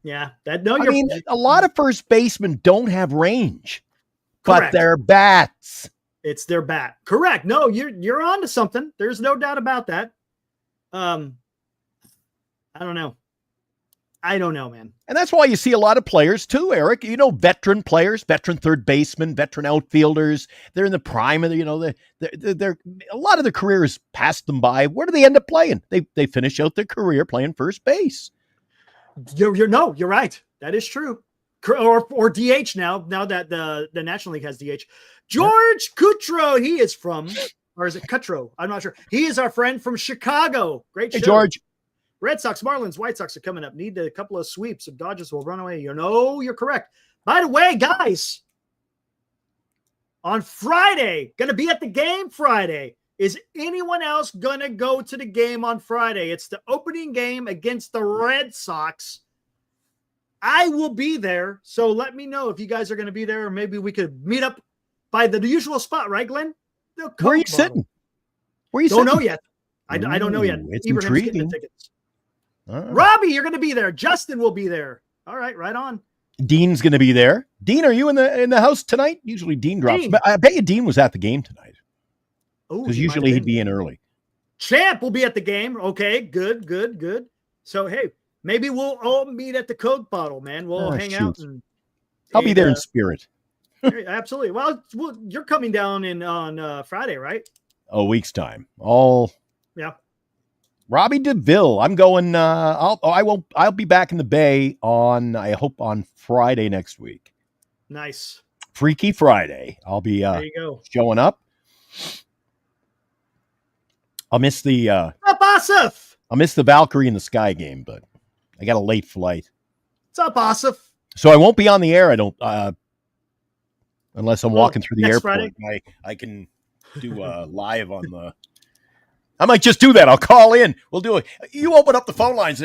Yeah, a lot of first basemen don't have range, correct. But they're bats. It's their bat. Correct. No, you're on to something. There's no doubt about that. I don't know. I don't know, man. And that's why you see a lot of players too, Eric. Veteran players, veteran third basemen, veteran outfielders. They're in the prime of they're a lot of their careers passed them by. Where do they end up playing? They finish out their career playing first base. You're right. That is true. Or DH now that the National League has DH. George Cutro, he is from, or is it Cutro? I'm not sure. He is our friend from Chicago. Great show. Hey, George. Red Sox, Marlins, White Sox are coming up. Need a couple of sweeps. If Dodgers will run away. You're correct. By the way, guys, on Friday, going to be at the game Friday. Is anyone else going to go to the game on Friday? It's the opening game against the Red Sox. I will be there. So let me know if you guys are going to be there, or maybe we could meet up by the usual spot, right, Glenn? Where are you sitting? Don't know yet. I don't know yet. It's Ibrahim's getting the tickets. Robbie, you're going to be there. Justin will be there. All right, right on. Dean's going to be there. Dean, are you in the house tonight? Usually Dean drops. But I bet you Dean was at the game tonight. Oh, because usually he'd be in early. Champ will be at the game. Okay, good. So hey, maybe we'll all meet at the Coke bottle, man. We'll hang out. I'll be there in spirit. Absolutely. Well, you're coming down on Friday, right? A week's time. Yeah. Robbie DeVille. I'm going. I'll be back in the Bay I hope on Friday next week. Nice. Freaky Friday. I'll be there you go. Showing up. I'll miss the Asif. I'll miss the Valkyrie in the Sky game, but I got a late flight. What's up, Asif? So I won't be on the air. I don't unless I'm walking through the airport. Friday? I can do live on the. I might just do that. I'll call in. We'll do it. You open up the phone lines.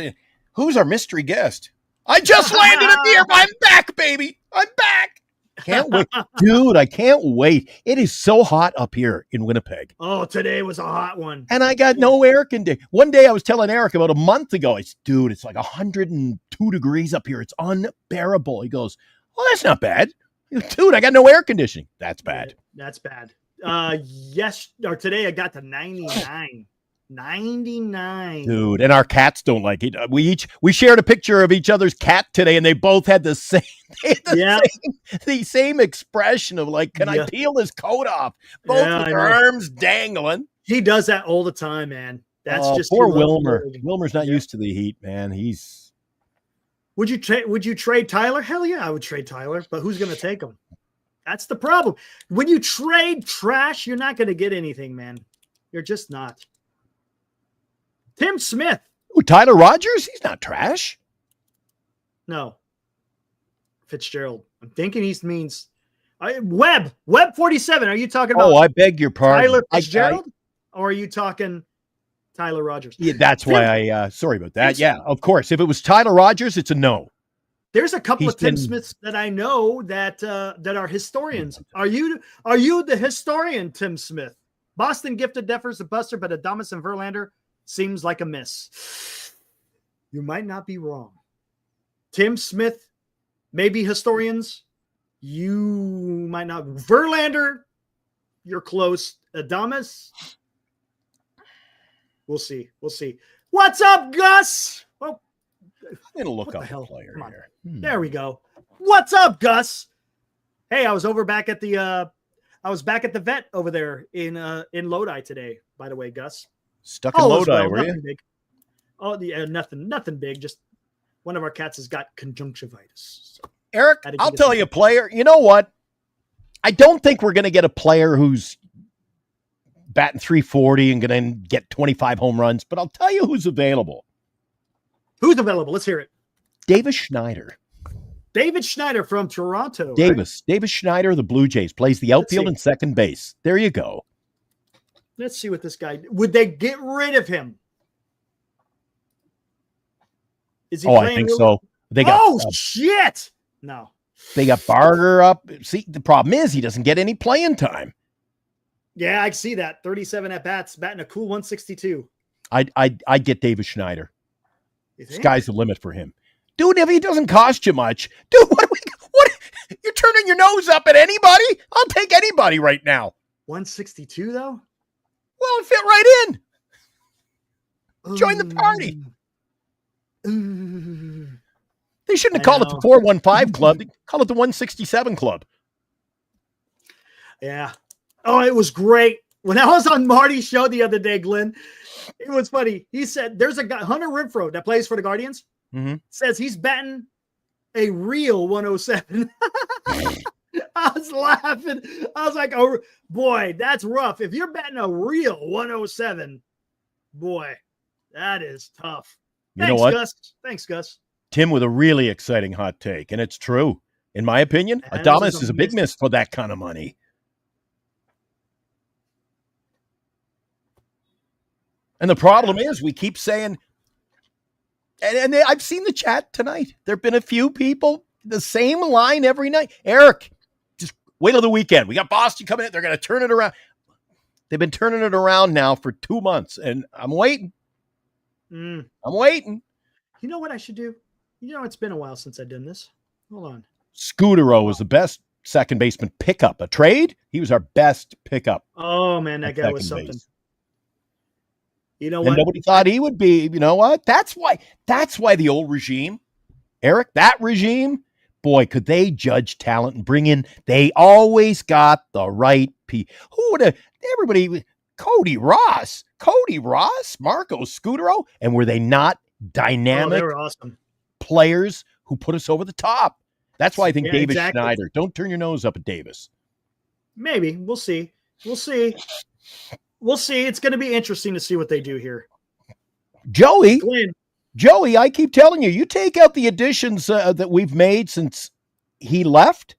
Who's our mystery guest? I just landed at the airport. I'm back, baby. I'm back. Can't wait. Dude, I can't wait. It is so hot up here in Winnipeg. Oh, today was a hot one. And I got no air conditioning. One day I was telling Eric about a month ago, dude, it's like 102 degrees up here. It's unbearable. He goes, well, that's not bad. Dude, I got no air conditioning. That's bad. That's bad. Today I got to 99. 99. Dude, and our cats don't like it. We shared a picture of each other's cat today, and they both had the same same expression of like, can I peel his coat off? Both with their arms dangling. He does that all the time, man. That's just poor Wilmer. Wilmer's not used to the heat, man. Would you trade Tyler? Hell yeah, I would trade Tyler, but who's going to take him? That's the problem. When you trade trash, you're not going to get anything, man. You're just not. Tim Smith. Ooh, Tyler Rogers? He's not trash. No. Fitzgerald. I'm thinking he means Webb 47. Are you talking about? Oh, I beg your pardon. Tyler Fitzgerald, or are you talking Tyler Rogers? Yeah, that's why I. Sorry about that. Yeah, of course. If it was Tyler Rogers, it's a no. There's a couple of Tim Smiths that I know that are historians. Are you the historian, Tim Smith? Boston gifted Defers a buster, but Adames and Verlander seems like a miss. You might not be wrong. Tim Smith, maybe historians. You might not. Verlander, you're close. Adames, we'll see. We'll see. What's up, Gus? Oh, I'm gonna look what up the hell? a player Come on. here. There we go. What's up, Gus? Hey, I was back at the vet over there in Lodi today, by the way, Gus. Stuck in Lodi, were nothing you? big. Oh, yeah, nothing big. Just one of our cats has got conjunctivitis. So Eric, I'll tell you, player. You know what? I don't think we're going to get a player who's batting 340 and going to get 25 home runs, but I'll tell you who's available. Who's available? Let's hear it. Davis Schneider. David Schneider from Toronto. Davis Schneider of the Blue Jays plays the outfield and second base. There you go. Let's see what this guy. Would they get rid of him? Is he I think so. They got shit. No. They got Barger up. See, the problem is he doesn't get any playing time. Yeah, I see that. 37 at bats, batting a cool 162. I'd get Davis Schneider. Sky's the limit for him. Dude, if he doesn't cost you much, dude, what you're turning your nose up at anybody? I'll take anybody right now. 162 though? Well, it fit right in. Join the party. They shouldn't have called it the 415 club. They call it the 167 club. Yeah. Oh, it was great. When I was on Marty's show the other day, Glenn, it was funny. He said there's a guy, Hunter Renfroe, that plays for the Guardians, says he's batting a real 107. I was laughing. I was like, oh, boy, that's rough. If you're batting a real 107, boy, that is tough. You know what? Gus. Thanks, Gus. Tim with a really exciting hot take, and it's true. In my opinion, Adames is a big miss for that kind of money. And the problem is we keep saying, and I've seen the chat tonight. There have been a few people, the same line every night. Eric, just wait till the weekend. We got Boston coming in. They're going to turn it around. They've been turning it around now for 2 months, and I'm waiting. I'm waiting. You know what I should do? You know, it's been a while since I've done this. Hold on. Scudero was the best second baseman pickup. A trade? He was our best pickup. Oh, man, that guy was something. Base. You know and what? Nobody thought he would be. You know what? That's why the old regime, Eric, that regime, boy, could they judge talent and bring in. They always got the right people. Who would have? Everybody. Cody Ross, Marco Scudero, and were they not dynamic? They were awesome players who put us over the top. That's why I think Davis Schneider. Don't turn your nose up at Davis. Maybe we'll see. We'll see. It's going to be interesting to see what they do here. Joey, I keep telling you, you take out the additions that we've made since he left.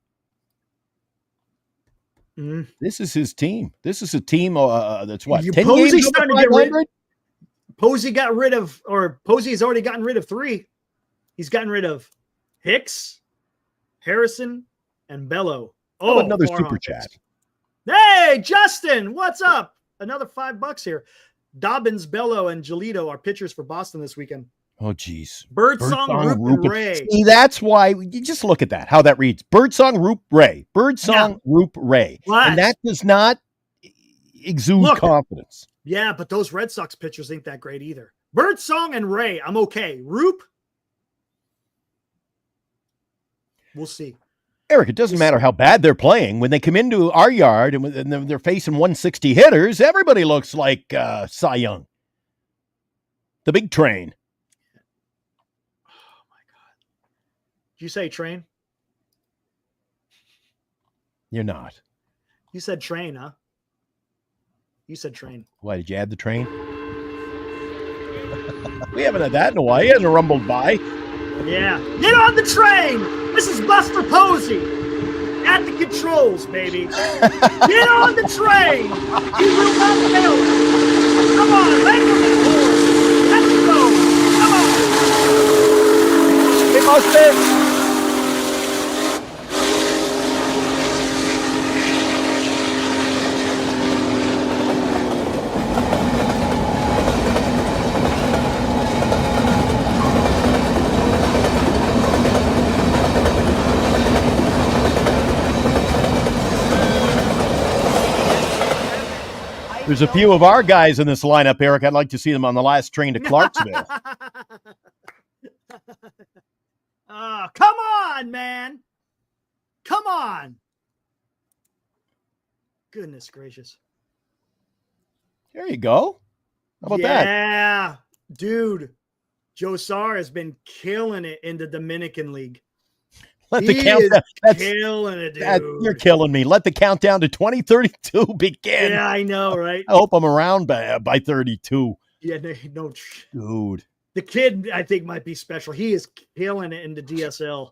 This is his team. This is a team that's what? 10 games over 500? Posey got rid of, or Posey has already gotten rid of 3. He's gotten rid of Hicks, Harrison, and Bello. Oh, another super chat. Hey, Justin, what's up? Another $5 here. Dobbins, Bello, and Giolito are pitchers for Boston this weekend. Oh, geez. Birdsong, Roop, and Ray. See, that's why you just look at that, how that reads. Birdsong, Roop, Ray. Birdsong, Roop, Ray. What? And that does not exude confidence. Yeah, but those Red Sox pitchers ain't that great either. Birdsong and Ray, I'm okay. Roop, we'll see. Eric, it doesn't matter how bad they're playing. When they come into our yard and they're facing 160 hitters, everybody looks like Cy Young. The big train. Oh, my God. Did you say train? You're not. You said train, huh? You said train. Why, did you add the train? We haven't had that in a while. He hasn't rumbled by. Yeah. Get on the train. This is Buster Posey at the controls, baby. Get on the train. You will not fail. Come on, let's go. Come on. Hey, Buster. There's a few of our guys in this lineup, Eric. I'd like to see them on the last train to Clarksville. Oh, come on, man. Come on. Goodness gracious. There you go. How about that? Yeah, dude. Joe Sarr has been killing it in the Dominican League. Let He the countdown. is killing it, dude. You're killing me. Let the countdown to 2032 begin. Yeah, I know, right? I hope I'm around by 32. Yeah, no. Dude. The kid, I think, might be special. He is killing it in the DSL,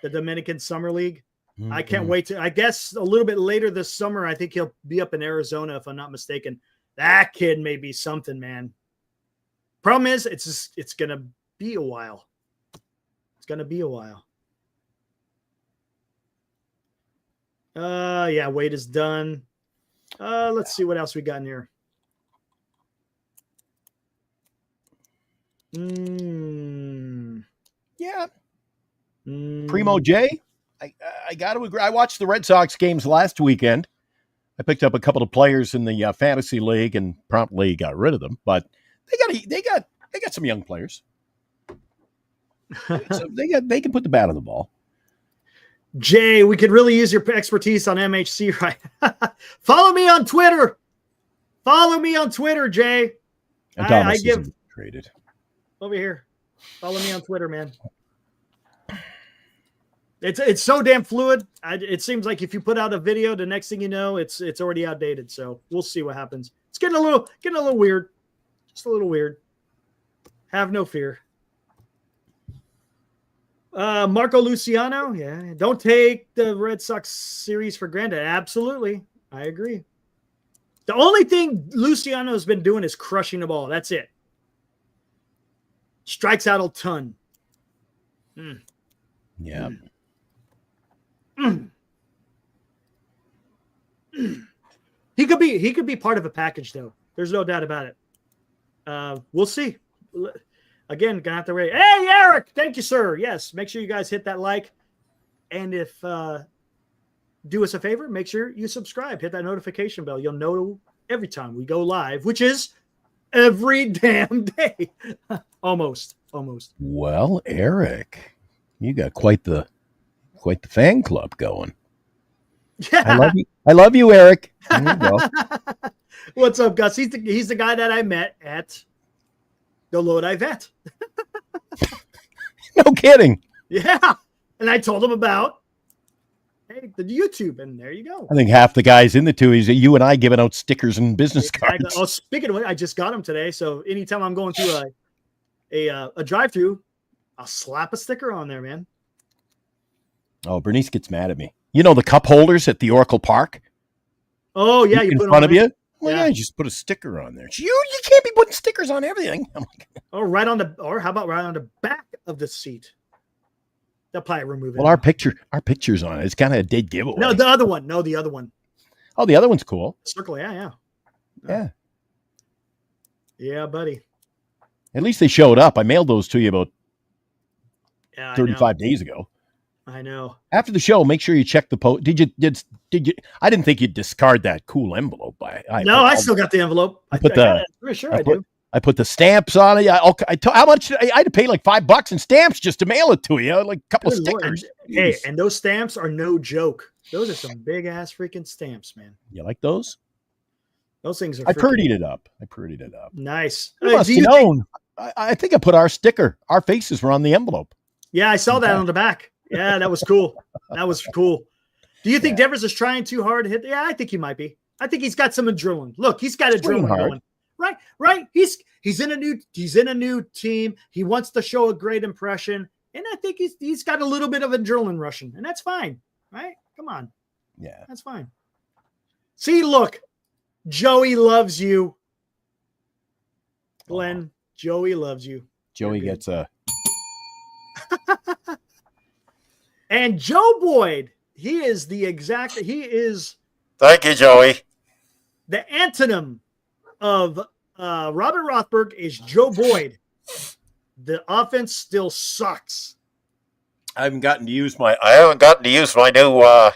the Dominican Summer League. Mm-hmm. I can't wait to. I guess a little bit later this summer, I think he'll be up in Arizona, if I'm not mistaken. That kid may be something, man. Problem is, it's gonna be a while. It's gonna be a while. Yeah, Wade is done. Let's see what else we got in here. Yeah. Primo J, I got to agree. I watched the Red Sox games last weekend. I picked up a couple of players in the fantasy league and promptly got rid of them, but they got some young players. So they can put the bat on the ball. Jay, we could really use your expertise on MHC, right? Follow me on Twitter. Follow me on Twitter, Jay. I give traded over here. Follow me on Twitter, man. It's so damn fluid. It seems like if you put out a video, the next thing you know, it's already outdated. So we'll see what happens. It's getting a little weird. Just a little weird. Have no fear. Marco Luciano, yeah. Don't take the Red Sox series for granted. Absolutely. I agree. The only thing Luciano has been doing is crushing the ball. That's it. Strikes out a ton. Yeah. He could be part of a package, though. There's no doubt about it. We'll see. Again, gonna have to wait. Hey, Eric, thank you, sir. Yes, make sure you guys hit that like, and if do us a favor, make sure you subscribe. Hit that notification bell. You'll know every time we go live, which is every damn day. Almost. Well, Eric, you got quite the fan club going. Yeah. I love you, Eric. There you go. What's up, Gus? He's the guy that I met at the Lodi Vet. No kidding. Yeah. And I told him about the YouTube, and there you go. I think half the guys in the two is you and I giving out stickers and business cards. Oh, speaking of it, I just got them today. So anytime I'm going through a drive-through, I'll slap a sticker on there, man. Oh, Bernice gets mad at me. You know the cup holders at the Oracle Park? Oh, yeah. In put front of you? Well, Yeah. yeah, just put a sticker on there. You can't be putting stickers on everything. I'm like, Or how about right on the back of the seat? They'll probably remove it. well, our picture's on it. It's kind of a dead giveaway. No, the other one. No, the other one. Oh, the other one's cool. Circle, yeah. Yeah, buddy. At least they showed up. I mailed those to you about Yeah, 35 days ago. I know. After the show, make sure you check the post. Did you? I didn't think you'd discard that cool envelope. I still got the envelope. I do. I put the stamps on it. How much? I had to pay like $5 in stamps just to mail it to you. Like a couple of stickers. Hey, and those stamps are no joke. Those are some big ass freaking stamps, man. You like those? Those things are. I prettied it up. Nice. You must have known. I think I put our sticker. Our faces were on the envelope. Yeah, I saw that on the back. Yeah, that was cool. Do you think Devers is trying too hard to hit? Yeah, I think he might be. I think he's got some adrenaline. Look, he's got adrenaline going. Right. He's in a new team. He wants to show a great impression. And I think he's got a little bit of adrenaline rushing, and that's fine, right? Come on. Yeah. That's fine. See, look, Joey loves you. Glenn, Joey loves you. Joey gets a... And Joe Boyd, he is Thank you, Joey. the antonym of Robert Rothberg is Joe Boyd. The offense still sucks. I haven't gotten to use my new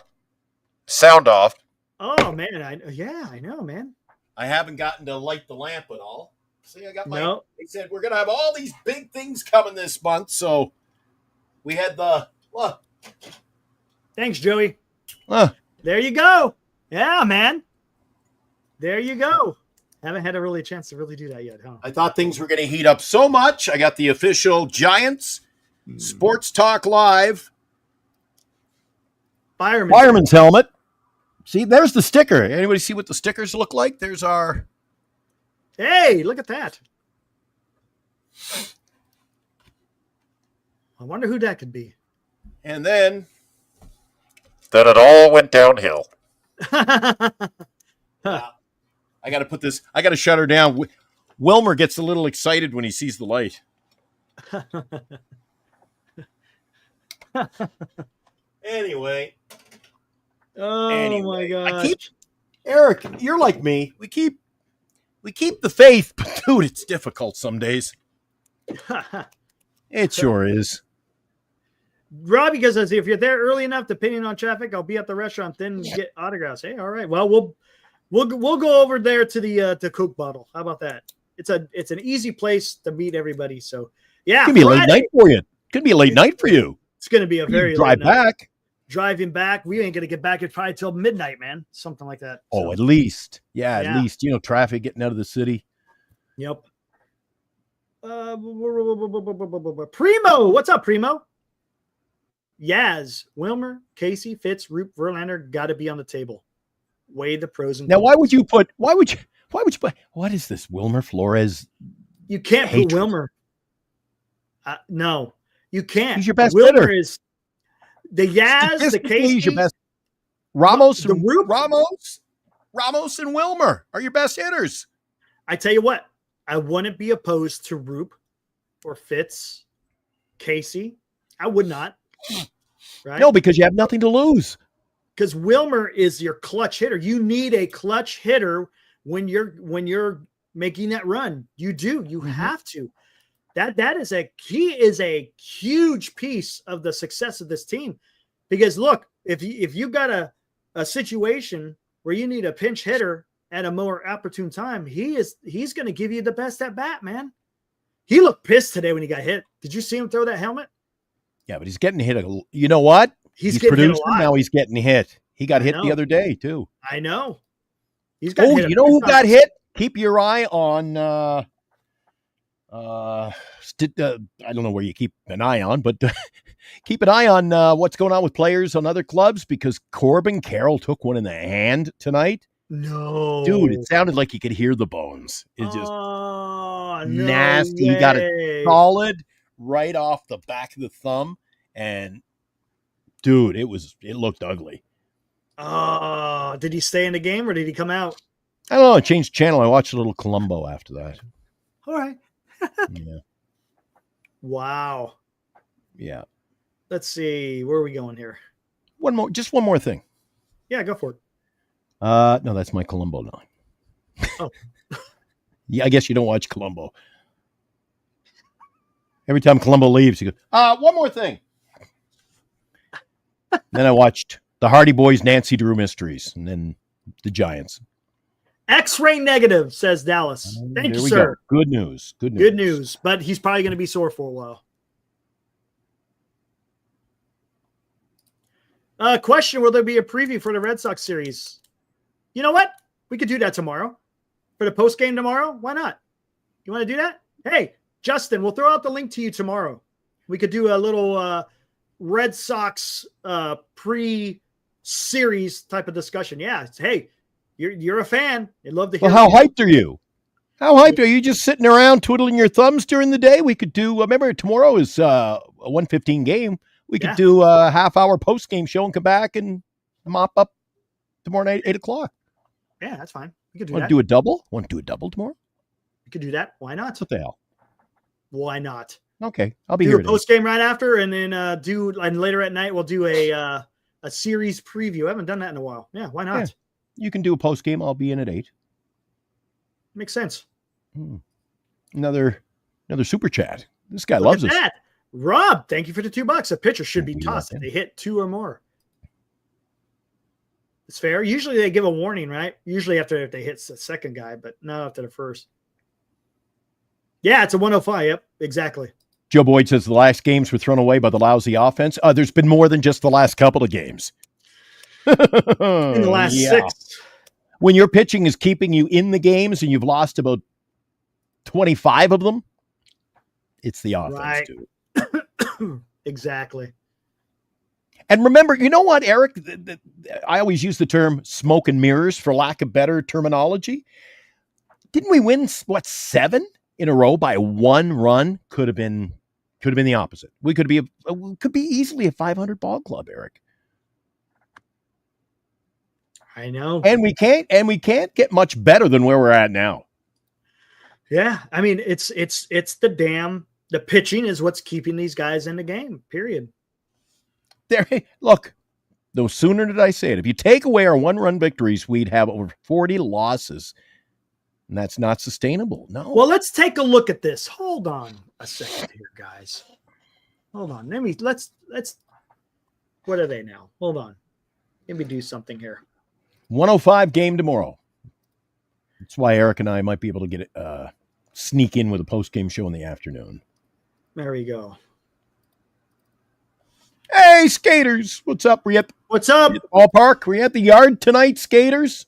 sound off. Oh man, I know, man. I haven't gotten to light the lamp at all. See, I got my. No. They said we're gonna have all these big things coming this month, so we had the look. Thanks, Joey. There you go. Yeah, man. There you go. Haven't had a chance to really do that yet, huh? I thought things were going to heat up so much. I got the official Giants Sports Talk Live fireman's helmet. See, there's the sticker. Anybody see what the stickers look like? There's our... Hey, look at that. I wonder who that could be. And then it all went downhill. I got to put this... I got to shut her down. Wilmer gets a little excited when he sees the light. Anyway. Oh, my God. Eric, you're like me. We keep the faith, but dude, it's difficult some days. It sure is. Robbie goes, if you're there early enough, depending on traffic, I'll be at the restaurant, then get autographs. Hey, all right. Well, we'll go over there to the Coke bottle. How about that? It's an easy place to meet everybody. So yeah, it could be a late night for you. Could be a late night for you. It's going to be a very drive late night. back. Driving back, we ain't going to get back. It's probably till midnight, man. Something like that. Oh, at least. Yeah, at least. Traffic getting out of the city. Yep. Primo, what's up, Primo? Yaz, Wilmer, Casey, Fitz, Roop, Verlander got to be on the table. Weigh the pros and cons. Now, why would you put? What is this, Wilmer Flores? You can't put Wilmer. No, you can't. He's your best Wilmer hitter. Is the Yaz, the Casey, he's your best. Ramos, the Roop, Ramos, and Wilmer are your best hitters. I tell you what, I wouldn't be opposed to Roop or Fitz, Casey. I would not. Right? No, because you have nothing to lose. Because Wilmer is your clutch hitter. You need a clutch hitter when you're making that run. You do. You have to. He is a huge piece of the success of this team. Because look, if you got a situation where you need a pinch hitter at a more opportune time, he's going to give you the best at bat, man. He looked pissed today when he got hit. Did you see him throw that helmet? Yeah, but he's getting hit. You know what? He's producing. Now he's getting hit. He got hit the other day too. I know. He's got. Oh, you know who got hit? Keep your eye on. I don't know where you keep an eye on, but keep an eye on what's going on with players on other clubs because Corbin Carroll took one in the hand tonight. No, dude, it sounded like you could hear the bones. It's just nasty. Way. He got it solid right off the back of the thumb, and dude, it looked ugly. Oh, did he stay in the game or did he come out? I don't know. I changed channel. I watched a little Columbo after that. All right. Yeah. Wow. Yeah. Let's see. Where are we going here? Just one more thing. Yeah, go for it. No, that's my Columbo now. Oh. Yeah, I guess you don't watch Columbo. Every time Columbo leaves, he goes, one more thing. Then I watched the Hardy Boys, Nancy Drew Mysteries, and then the Giants. X-ray negative, says Dallas. Thank you, sir. Go. Good news. Good news. But he's probably going to be sore for a while. Question, will there be a preview for the Red Sox series? You know what? We could do that tomorrow. For the post game tomorrow? Why not? You want to do that? Hey, Justin, we'll throw out the link to you tomorrow. We could do a little Red Sox pre-series type of discussion. Yeah. Hey, you're a fan. I'd love to hear. Well, how hyped are you? How hyped are you? Just sitting around twiddling your thumbs during the day? We could do. Remember, tomorrow is a 1:15 game. We could do a half-hour post-game show and come back and mop up tomorrow night, 8:00. Yeah, that's fine. We could do Want that. to do a double? Want to do a double tomorrow? We could do that. Why not? What the hell? Why not? Okay, I'll be do here. A post game right after, and then and later at night we'll do a series preview. I haven't done that in a while. Yeah, why not? Yeah. You can do a post game. I'll be in at 8. Makes sense. Another super chat. This guy loves us. That. Rob, thank you for the $2. A pitcher should be tossed if they hit 2 or more. It's fair. Usually they give a warning, right? Usually after if they hit the second guy, but not after the first. Yeah, it's a 105. Yep, exactly. Joe Boyd says the last games were thrown away by the lousy offense. There's been more than just the last couple of games. In the last 6. When your pitching is keeping you in the games and you've lost about 25 of them, it's the offense, too. Exactly. And remember, you know what, Eric? I always use the term smoke and mirrors for lack of better terminology. Didn't we win, 7 in a row by 1 run? Could have been the opposite. We could be easily a 500 ball club, Eric. I know. And we can't get much better than where we're at now. Yeah, I mean, it's the pitching is what's keeping these guys in the game, period. Look, no sooner did I say it. If you take away our 1-run victories, we'd have over 40 losses. And that's not sustainable. No. Well, let's take a look at this. Hold on a second here, guys. Hold on. Let's what are they now? Hold on. Let me do something here. 105 game tomorrow. That's why Eric and I might be able to get sneak in with a post-game show in the afternoon. There we go. Hey, skaters. What's up? What's up? We at the ballpark? We at the yard tonight, skaters?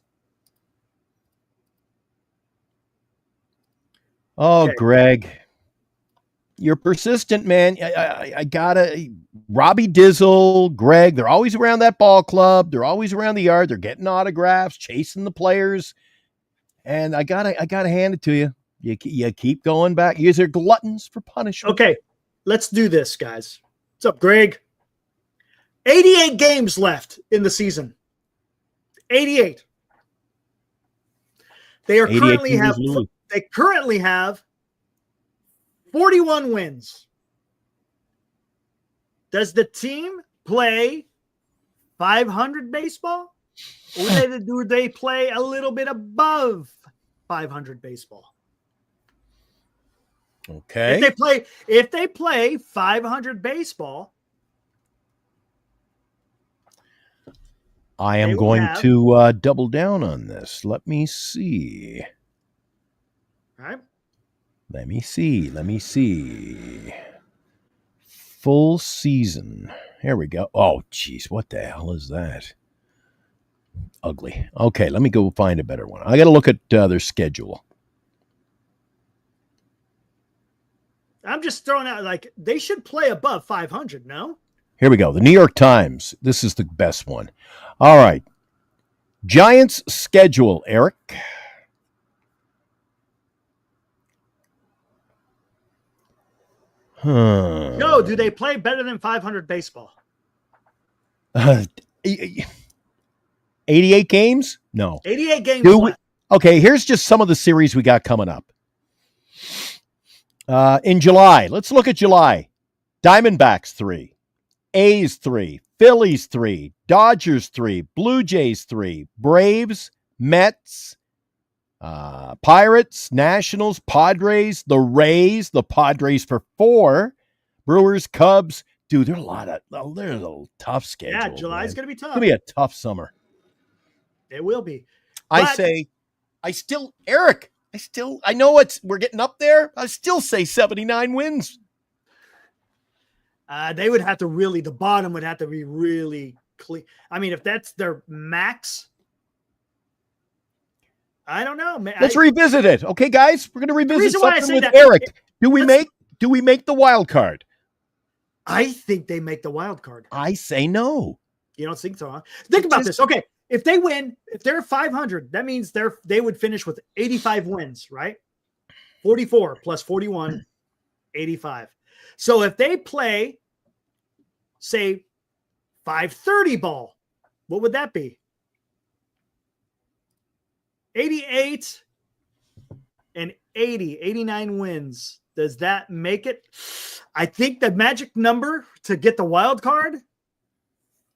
Oh, okay. Greg. You're persistent, man. I gotta. Robbie Dizzle, Greg, they're always around that ball club. They're always around the yard. They're getting autographs, chasing the players. And I gotta hand it to you. You keep going back. You guys are gluttons for punishment. Okay, let's do this, guys. What's up, Greg? 88 games left in the season. 88. They currently have 41 wins. Does the team play 500 baseball? Or do they play a little bit above 500 baseball? Okay. If they play 500 baseball, I am going to double down on this. Let me see. All right. Let me see. Full season. Here we go. Oh, geez. What the hell is that? Ugly. Okay, let me go find a better one. I got to look at their schedule. I'm just throwing out, like, they should play above 500, no? Here we go. The New York Times. This is the best one. All right. Giants schedule, Eric. No, do they play better than 500 baseball? 88 games? No. 88 games left. Okay, here's just some of the series we got coming up. In July, let's look at July. Diamondbacks 3, A's 3, Phillies 3, Dodgers 3, Blue Jays 3, Braves, Mets, Pirates, Nationals, Padres, the Rays, the Padres for 4, Brewers, Cubs. Dude, there's a tough schedule. Yeah, July's going to be tough. It's going to be a tough summer. It will be. Eric, I know we're getting up there. I still say 79 wins. They would have to the bottom would have to be really clean. I mean, if that's their max, I don't know, man. Let's revisit it. Okay, guys, we're going to revisit something with that, Eric. Do we make the wild card? I think they make the wild card. I say no. You don't think so, huh? Think about this. Okay, if they win, if they're 500, that means they would finish with 85 wins, right? 44 plus 41, 85. So if they play, say, 530 ball, what would that be? 88 and 80, 89 wins. Does that make it? I think the magic number to get the wild card?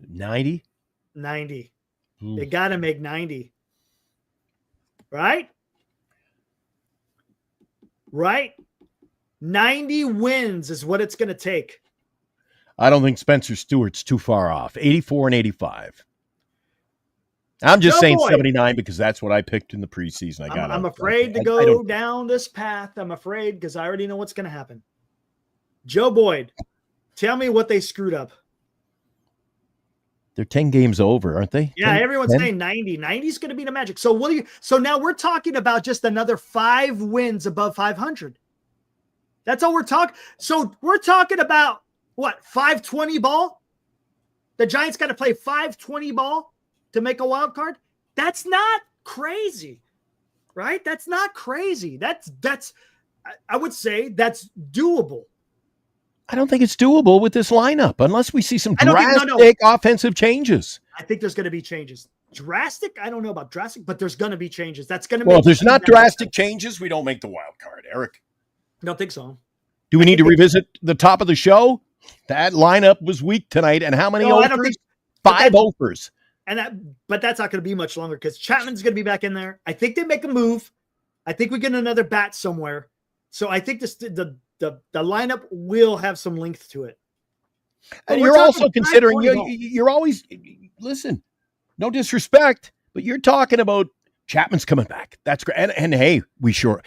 90? 90. They got to make 90. Right? Right? 90 wins is what it's going to take. I don't think Spencer Stewart's too far off. 84 and 85. I'm just saying 79 because that's what I picked in the preseason. I'm afraid to go down this path. I'm afraid because I already know what's going to happen. Joe Boyd, tell me what they screwed up. They're 10 games over, aren't they? Yeah, 10, everyone's 10? saying 90. 90 is going to be the magic. So so now we're talking about just another 5 wins above 500. That's all we're talking. So we're talking about what, 520 ball? The Giants got to play 520 ball to make a wild card? That's not crazy, right? That's not crazy. That's I would say that's doable. I don't think it's doable with this lineup unless we see some drastic offensive changes. I think there's going to be changes. Drastic? I don't know about drastic, but there's going to be changes. That's going to Well, if there's not drastic changes, we don't make the wild card, Eric. I don't think so. Do we need to revisit the top of the show? That lineup was weak tonight, and how many offers? 5 offers. But that's not going to be much longer because Chapman's going to be back in there. I think they make a move. I think we get another bat somewhere. So I think the lineup will have some length to it. But and you're also considering you're always listen. No disrespect, but you're talking about Chapman's coming back. That's great. And hey, we sure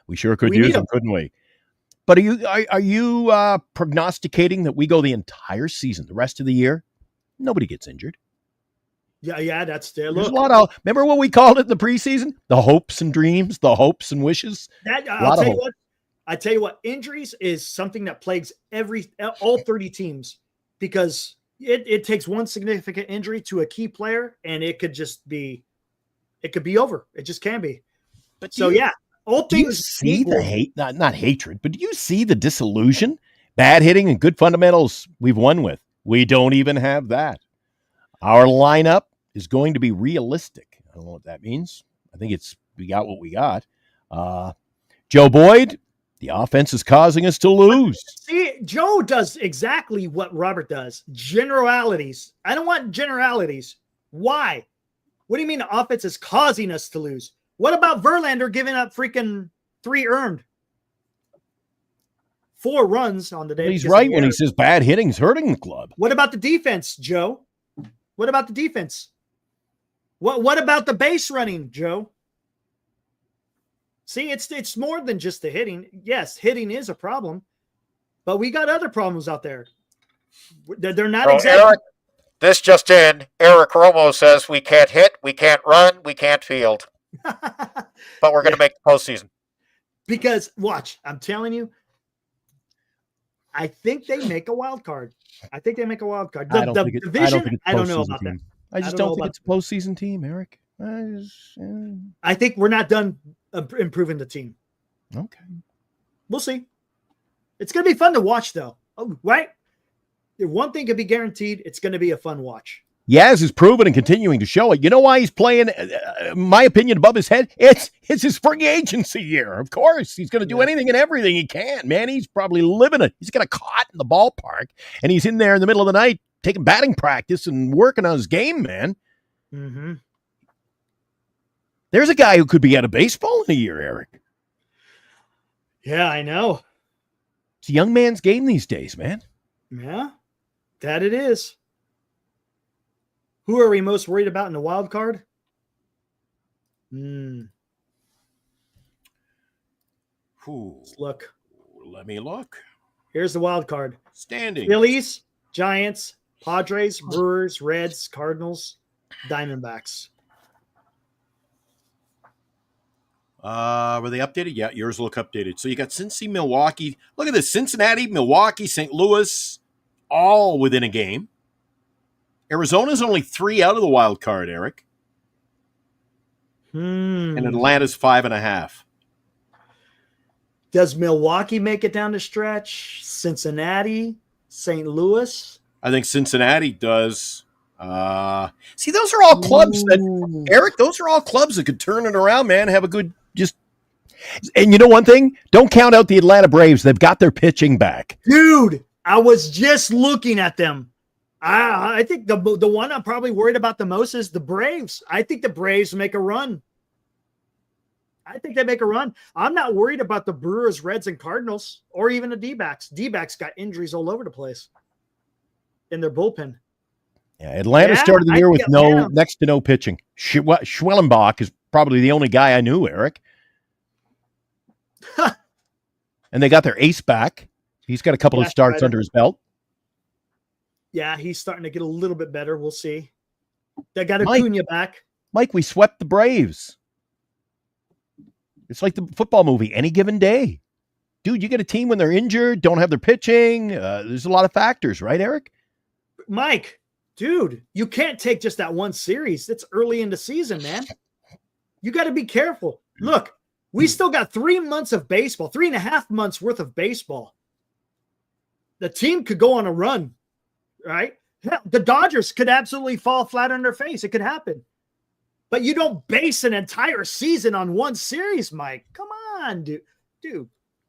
could use him, couldn't we? But are you prognosticating that we go the entire season, the rest of the year? Nobody gets injured. Yeah, that's there. There's a lot of, remember what we called it in the preseason? The hopes and dreams, the hopes and wishes. I tell you what, injuries is something that plagues all 30 teams because it takes one significant injury to a key player and it could be over. It just can be. But all things. Do you see the hate, not hatred, but do you see the disillusion? Bad hitting and good fundamentals we've won with. We don't even have that. Our lineup is going to be realistic. I don't know what that means. I think we got what we got. Joe Boyd, the offense is causing us to lose. See, Joe does exactly what Robert does. Generalities. I don't want generalities. Why? What do you mean the offense is causing us to lose? What about Verlander giving up freaking 3 earned? 4 runs on the day. He's right when he says bad hitting's hurting the club. What about the defense, Joe? What about the defense? What about the base running, Joe? See, it's more than just the hitting. Yes, hitting is a problem, but we got other problems out there. They're not exactly. Eric, this just in. Eric Romo says we can't hit, we can't run, we can't field. But we're going to make the postseason. Because, watch, I'm telling you, I think they make a wild card. The division, I don't know about that. I just don't think it's a postseason team, Eric. I think we're not done improving the team. Okay. We'll see. It's going to be fun to watch, though. Oh, right? If one thing could be guaranteed, it's going to be a fun watch. Yaz is proven and continuing to show it. You know why he's playing, my opinion, above his head? It's his free agency year. Of course, he's going to do anything and everything he can, man. He's probably living it. He's got a cot in the ballpark, and he's in there in the middle of the night taking batting practice and working on his game, man. Mm-hmm. There's a guy who could be out of baseball in a year, Eric. Yeah, I know. It's a young man's game these days, man. Yeah, that it is. Who are we most worried about in the wild card? Let's look. Let me look. Here's the wild card. Standing. Phillies, Giants, Padres, Brewers, Reds, Cardinals, Diamondbacks. Were they updated? Yeah, yours look updated. So you got Cincy, Milwaukee. Look at this. Cincinnati, Milwaukee, St. Louis, all within a game. Arizona's only 3 out of the wild card, Eric. And Atlanta's 5.5. Does Milwaukee make it down the stretch? Cincinnati? St. Louis? I think Cincinnati does. See, those are all clubs that, Eric, those are all clubs that could turn it around, man. Have a good, and you know one thing? Don't count out the Atlanta Braves. They've got their pitching back. Dude, I was just looking at them. I think the one I'm probably worried about the most is the Braves. I think the Braves make a run. I think they make a run. I'm not worried about the Brewers, Reds, and Cardinals, or even the D-backs. D-backs got injuries all over the place in their bullpen. Yeah, Atlanta started the year with next to no pitching. Schwellenbach is probably the only guy I knew, Eric. And they got their ace back. He's got a couple of starts under his belt. Yeah, he's starting to get a little bit better. We'll see. They got Acuna back. Mike, we swept the Braves. It's like the football movie, Any Given Day. Dude, you get a team when they're injured, don't have their pitching. There's a lot of factors, right, Eric? Mike, dude, you can't take just that one series. It's early in the season, man. You got to be careful. Look, we still got 3 months of baseball, 3.5 months worth of baseball. The team could go on a run, right? The Dodgers could absolutely fall flat on their face. It could happen. But you don't base an entire season on one series, Mike. Come on, dude.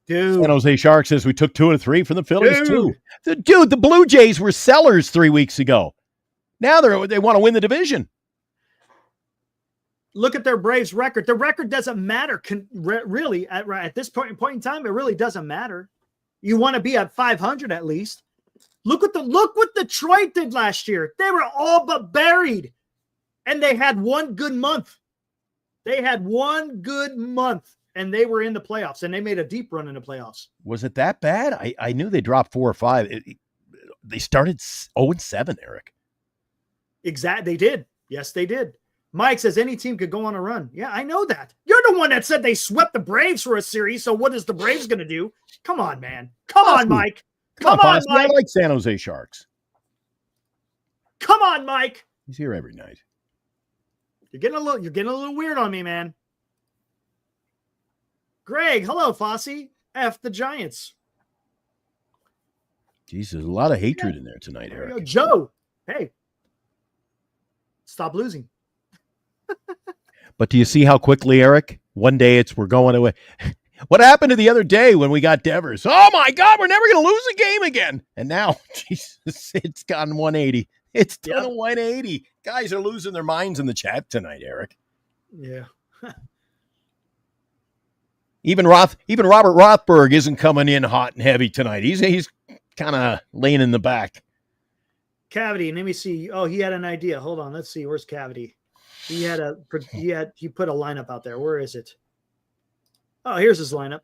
San Jose Sharks says we took 2 of 3 from the Phillies, too. Dude, the Blue Jays were sellers 3 weeks ago. Now they want to win the division. Look at their Braves record. The record doesn't matter. Really, at this point in time, it really doesn't matter. You want to be at 500 at least. Look what Detroit did last year. They were all but buried. And they had one good month. And they were in the playoffs, and they made a deep run in the playoffs. Was it that bad? I knew they dropped 4 or 5. They started 0-7, Eric. Exactly. They did. Yes, they did. Mike says any team could go on a run. Yeah, I know that. You're the one that said they swept the Braves for a series, so what is the Braves going to do? Come on, man. Come on, Mike. Come on, Mike. I like San Jose Sharks. Come on, Mike. He's here every night. You're getting a little weird on me, man. Greg, hello, Fosse. F the Giants. Jesus, a lot of hatred in there tonight, Eric. Joe, hey, stop losing. But do you see how quickly, Eric? One day we're going away. What happened to the other day when we got Devers? Oh my God, we're never going to lose a game again. And now, Jesus, it's gone 180. It's done a 180. Guys are losing their minds in the chat tonight, Eric. Yeah. Even Robert Rothberg isn't coming in hot and heavy tonight. He's kind of laying in the back. Cavity, let me see. Oh, he had an idea. Hold on, let's see. Where's Cavity? He put a lineup out there. Where is it? Oh, here's his lineup.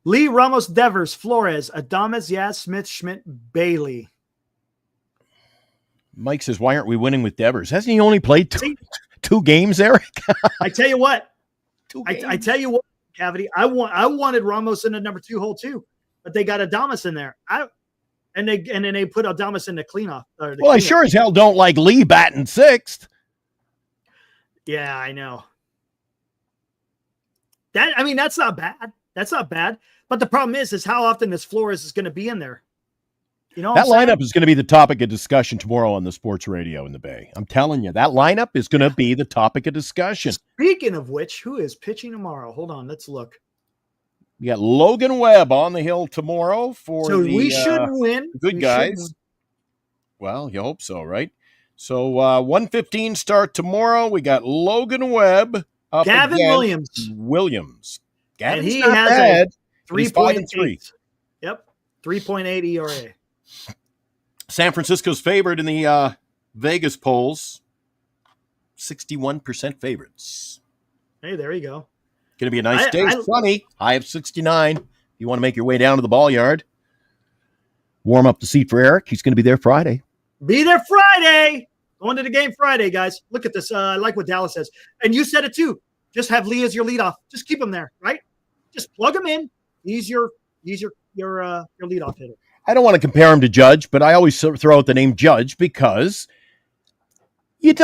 Lee, Ramos, Devers, Flores, Adames, Yaz, Smith, Schmidt, Bailey. Mike says, why aren't we winning with Devers? Hasn't he only played two games, Eric? I tell you what. I tell you what, Cavity. I wanted Ramos in the number 2 hole too, but they got Adames in there. And then they put Adames in the cleanoff. Well, I sure as hell don't like Lee batting 6th. Yeah, I know. That's not bad. That's not bad. But the problem is how often this Flores is going to be in there. You know, that lineup is going to be the topic of discussion tomorrow on the sports radio in the Bay. I'm telling you, that lineup is going to be the topic of discussion. Speaking of which, who is pitching tomorrow? Hold on, let's look. We got Logan Webb on the hill tomorrow we should win. Good guys. Well, you hope so, right? So 1:15 start tomorrow. We got Logan Webb up Gavin Williams. Gavin's and he not has bad. a 3.3. Yep, 3.8 ERA. San Francisco's favored in the Vegas polls. 61% favorites. Hey, there you go. Going to be a nice day. Sunny. High of 69. If you want to make your way down to the ball yard, warm up the seat for Eric. He's going to be there Friday. Be there Friday. Going to the game Friday, guys. Look at this. I like what Dallas says. And you said it too. Just have Lee as your leadoff. Just keep him there, right? Just plug him in. He's your leadoff hitter. I don't want to compare him to Judge, but I always throw out the name Judge because if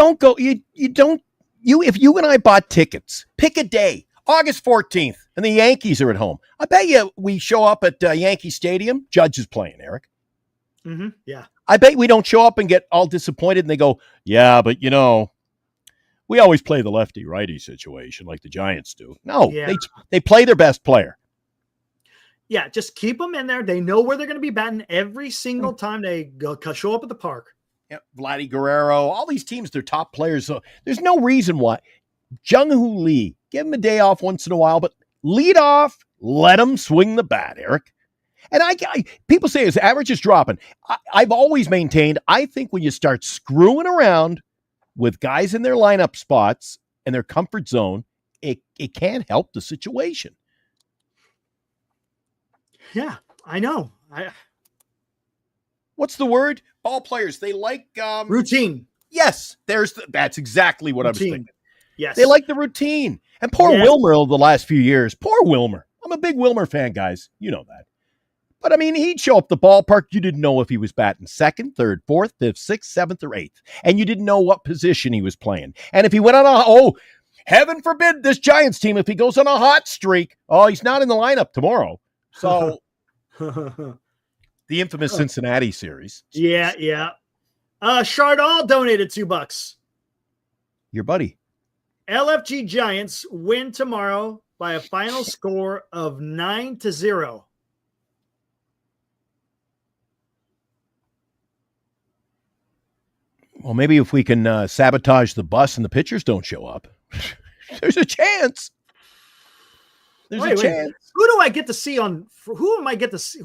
you and I bought tickets, pick a day. August 14th, and the Yankees are at home. I bet you we show up at Yankee Stadium. Judge is playing, Eric. Mm-hmm. Yeah. I bet we don't show up and get all disappointed and they go, yeah, but we always play the lefty-righty situation like the Giants do. No, they play their best player. Yeah, just keep them in there. They know where they're going to be batting every single time they show up at the park. Yeah, Vladdy Guerrero, all these teams, they're top players. So there's no reason why. Jung-Hoo Lee, give him a day off once in a while, but lead off, let him swing the bat, Eric. And people say his average is dropping. I've always maintained, I think when you start screwing around with guys in their lineup spots and their comfort zone, it can't help the situation. Yeah, I know. What's the word? Ball players, they like routine. Yes, that's exactly what routine. I was thinking. Yes. They like the routine. And poor Wilmer over the last few years. Poor Wilmer. I'm a big Wilmer fan, guys. You know that. But, I mean, he'd show up the ballpark. You didn't know if he was batting second, third, fourth, fifth, sixth, seventh, or eighth. And you didn't know what position he was playing. And if he went on heaven forbid this Giants team, if he goes on a hot streak, he's not in the lineup tomorrow. So, the infamous Cincinnati series. Yeah. Chardall donated $2. Your buddy. LFG Giants win tomorrow by a final score of 9-0. Well, maybe if we can sabotage the bus and the pitchers don't show up, there's a chance. There's a chance. Who do I get to see who am I get to see?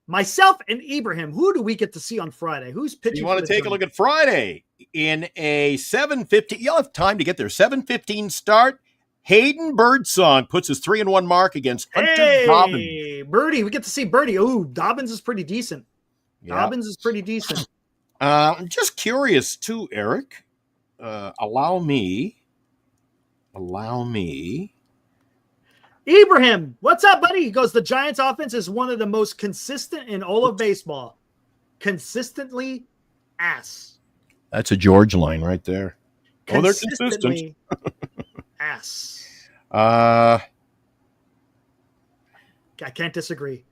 Myself and Ibrahim, who do we get to see on Friday? Who's pitching? You want to take a look at Friday in a 7:15. You'll have time to get there. 7:15 start. Hayden Birdsong puts his 3-1 mark against Hunter Dobbins. Birdie. We get to see Birdie. Oh, Dobbins is pretty decent. Dobbins is pretty decent. I'm just curious too, Eric. Allow me. Ibrahim, what's up, buddy? He goes, the Giants offense is one of the most consistent in all of baseball. Consistently ass. That's a George line right there. They're consistent. Ass. I can't disagree.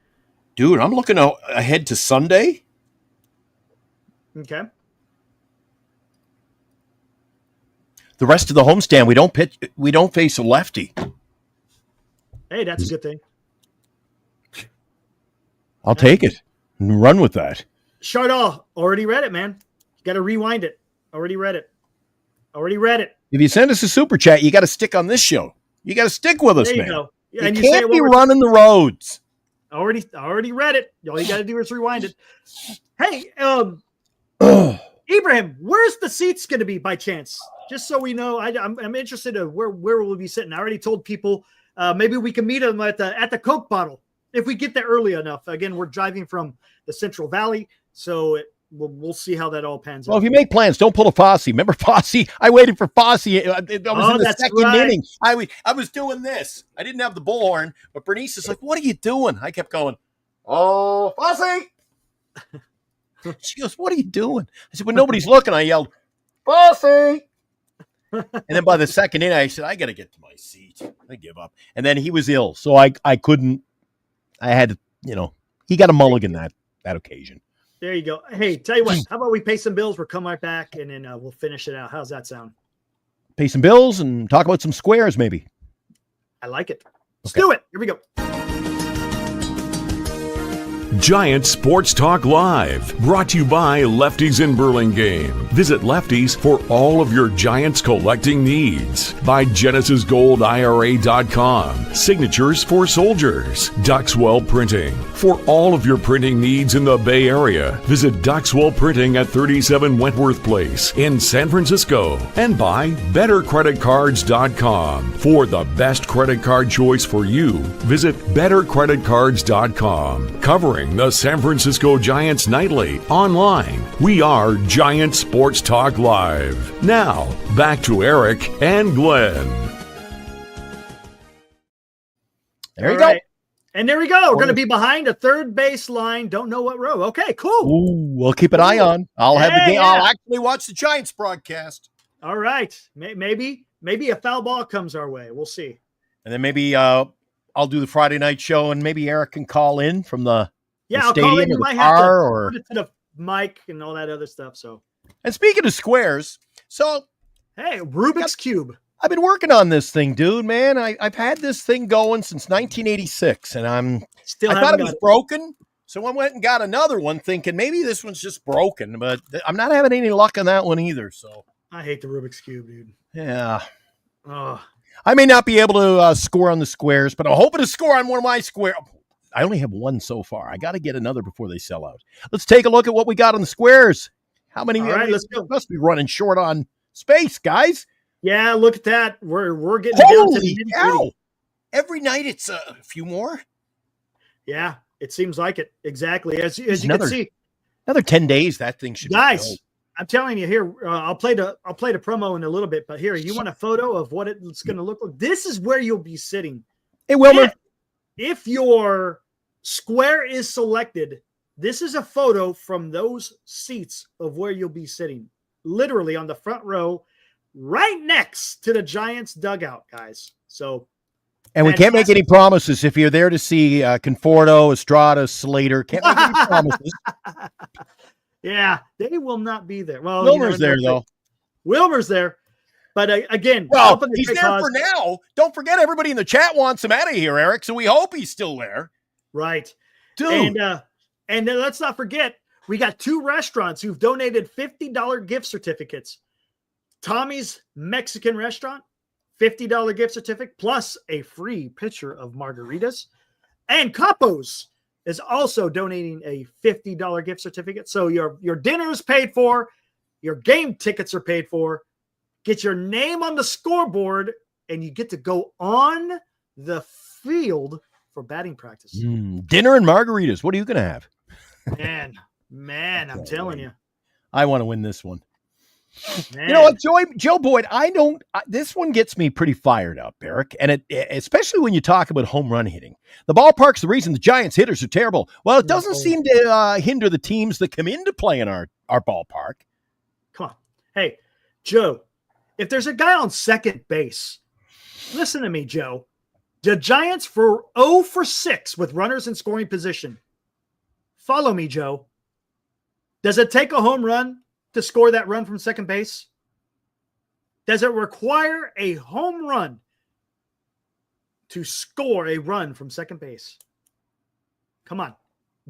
Dude, I'm looking ahead to Sunday. Okay. The rest of the homestand, we don't face a lefty. Hey, that's a good thing. I'll take it and run with that. Chardall, already read it, man. You got to rewind it. Already read it. If you send us a super chat, you got to stick on this show. You got to stick with us, there you man. Go. Yeah, you and can't be running the roads. Already read it. All you got to do is rewind it. Hey, Ibrahim, where's the seats going to be by chance? Just so we know, I'm interested in where we'll be sitting. I already told people maybe we can meet them at the Coke bottle if we get there early enough. Again, we're driving from the Central Valley, so we'll see how that all pans out. Well, if you make plans, don't pull a Fosse. Remember Fosse? I waited for Fosse. I was in the second inning. I was doing this. I didn't have the bullhorn, but Bernice is like, "What are you doing?" I kept going, "Oh, Fosse." She goes, "What are you doing?" I said, "When nobody's looking," I yelled, "Fosse!" And then by the second inning, I said, "I got to get to my seat." I give up. And then he was ill, so I couldn't. I had to, he got a mulligan that occasion. There you go. Hey, tell you what, how about we pay some bills? We'll come right back, and then we'll finish it out. How's that sound? Pay some bills and talk about some squares, maybe. I like it. Let's do it. Here we go. Giant Sports Talk Live, brought to you by Lefties in Burlingame. Visit Lefties for all of your Giants collecting needs. By GenesisGoldIRA.com. Signatures for Soldiers. Duxwell Printing. For all of your printing needs in the Bay Area, visit Duxwell Printing at 37 Wentworth Place in San Francisco. And by BetterCreditCards.com. For the best credit card choice for you, visit BetterCreditCards.com. Covering the San Francisco Giants nightly online. We are Giant Sports Talk Live. Now, back to Eric and Glenn. There you go. And there we go. We're going to be behind a third base line. Don't know what row. Okay, cool. Ooh, we'll keep an eye on. I'll have the game. Yeah. I'll actually watch the Giants broadcast. All right. Maybe maybe a foul ball comes our way. We'll see. And then maybe I'll do the Friday night show, and maybe Eric can call in from the I'll stadium call in. or You the might have to car, put it to the mic and all that other stuff. So, and speaking of squares, so hey, Rubik's Cube. I've been working on this thing, dude, man. I've had this thing going since 1986, and I thought it was broken. So I went and got another one thinking maybe this one's just broken, but I'm not having any luck on that one either. So I hate the Rubik's Cube, dude. Yeah. Oh. I may not be able to score on the squares, but I'm hoping to score on one of my squares. I only have one so far. I got to get another before they sell out. Let's take a look at what we got on the squares. How many? All right, let's go. Must be running short on space, guys. Yeah, look at that. We're getting down to the cow. Every night it's a few more. Yeah, it seems like it. Exactly. As you can see. Another 10 days, that thing should be I'm telling you here, I'll play the promo in a little bit, but here, you want a photo of what it's going to look like? This is where you'll be sitting. Hey, Wilmer. If your square is selected, this is a photo from those seats of where you'll be sitting. Literally on the front row, right next to the Giants dugout, guys. So, and we can't make any promises if you're there to see Conforto, Estrada, Slater. Can't make any promises. Yeah, they will not be there. Well, Wilmer's there, though. Wilmer's there. But again, he's there for now. Don't forget, everybody in the chat wants him out of here, Eric, so we hope he's still there. Right. Dude. And let's not forget, we got 2 restaurants who've donated $50 gift certificates. Tommy's Mexican Restaurant, $50 gift certificate, plus a free pitcher of margaritas. And Capos is also donating a $50 gift certificate. So your dinner is paid for, your game tickets are paid for, get your name on the scoreboard, and you get to go on the field for batting practice. Dinner and margaritas. What are you going to have? Man, I'm telling you. I want to win this one. Man. You know what, Joe Boyd, this one gets me pretty fired up, Eric, and especially when you talk about home run hitting. The ballpark's the reason the Giants hitters are terrible. Well, it doesn't seem to hinder the teams that come in to play in our ballpark. Come on. Hey, Joe, if there's a guy on second base, listen to me, Joe. The Giants for 0 for 6 with runners in scoring position. Follow me, Joe. Does it take a home run to score that run from second base? Does it require a home run to score a run from second base? Come on.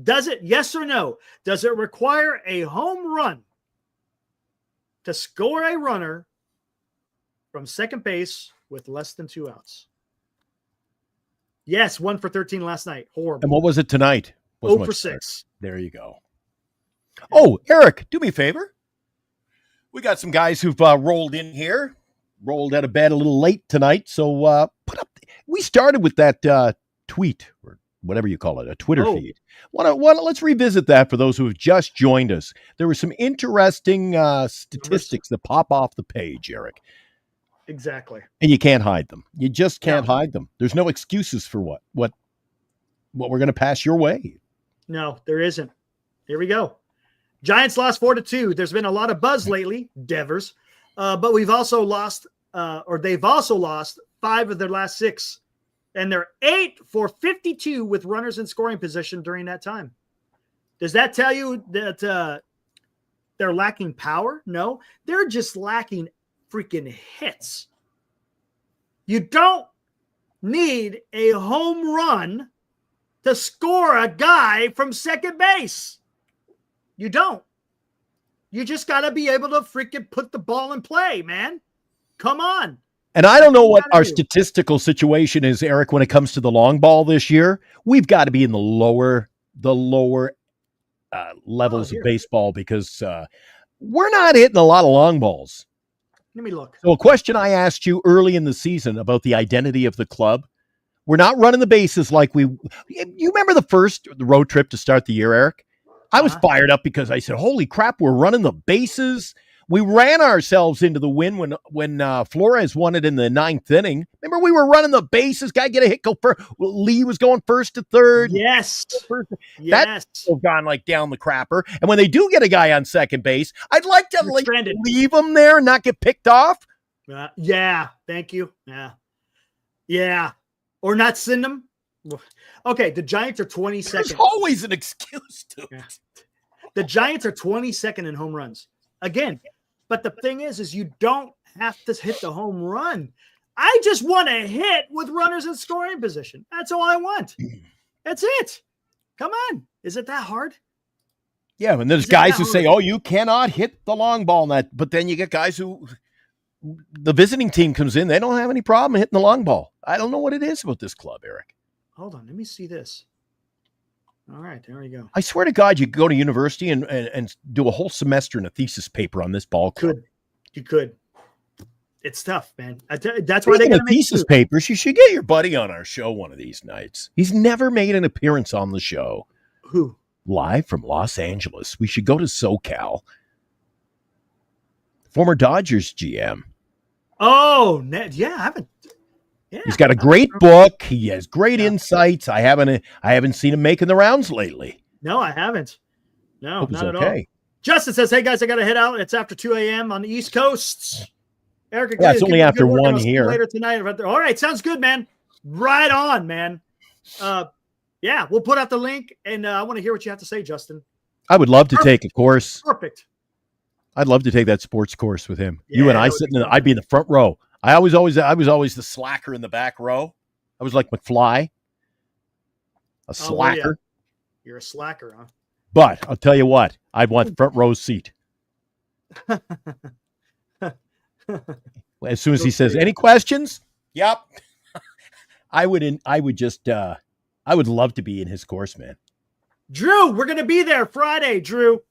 Does it? Yes or no? Does it require a home run to score a runner from second base with less than 2 outs? Yes, 1 for 13 last night. Horrible. And what was it tonight? 0 for 6. There you go. Oh, Eric, do me a favor. We got some guys who've rolled in here, rolled out of bed a little late tonight. So we started with that tweet or whatever you call it, a Twitter feed. Let's revisit that for those who have just joined us. There were some interesting statistics that pop off the page, Eric. Exactly. And you can't hide them. You just can't hide them. There's no excuses for what we're going to pass your way. No, there isn't. Here we go. Giants lost 4-2. There's been a lot of buzz lately, Devers, but we've also lost, they've also lost 5 of their last 6, and they're 8 for 52 with runners in scoring position during that time. Does that tell you that they're lacking power? No, they're just lacking freaking hits. You don't need a home run to score a guy from second base. You don't. You just got to be able to freaking put the ball in play, man. Come on. And I don't know what our statistical situation is, Eric, when it comes to the long ball this year. We've got to be in the lower levels of baseball because we're not hitting a lot of long balls. Let me look. So a question I asked you early in the season about the identity of the club. We're not running the bases like you remember the road trip to start the year, Eric? I was fired up because I said, holy crap, we're running the bases. We ran ourselves into the win when Flores won it in the 9th inning. Remember, we were running the bases. Guy get a hit, go first. Lee was going first to third. Yes. That's gone like down the crapper. And when they do get a guy on second base, I'd like to leave him there and not get picked off. Yeah. Thank you. Yeah. Yeah. Or not send them. Okay. The Giants are 22nd. There's always an excuse to it. Yeah. The Giants are 22nd in home runs. Again, but the thing is you don't have to hit the home run. I just want a hit with runners in scoring position. That's all I want. That's it. Come on. Is it that hard? Yeah, and there's guys who say, "Oh, you cannot hit the long ball." And that, but then you get guys who the visiting team comes in, they don't have any problem hitting the long ball. I don't know what it is about this club, Eric. Hold on, let me see this. All right, there we go. I swear to God, you could go to university and do a whole semester in a thesis paper on this ball club. You could. It's tough, man. That's why they got to make thesis papers. You should get your buddy on our show one of these nights. He's never made an appearance on the show. Who? Live from Los Angeles. We should go to SoCal. Former Dodgers GM. Oh, yeah, I haven't. Yeah, he's got a great book. He has great insights. I haven't seen him making the rounds lately. No, I haven't. No, Hope not at okay. all. Justin says, "Hey guys, I got to head out. It's after 2 a.m. on the East Coast." Eric, yeah, it's only after 1 here. Later tonight. All right, sounds good, man. Right on, man. Yeah, we'll put out the link, and I want to hear what you have to say, Justin. I would love to take a course. Perfect. I'd love to take that sports course with him. Yeah, you and I sitting I'd be in the front row. I was always the slacker in the back row. I was like McFly, a slacker. Well, yeah. You're a slacker, huh? But I'll tell you what, I'd want front row seat. As soon as he says, "Any questions?" Yep. I would love to be in his course, man. Drew, we're going to be there Friday, Drew.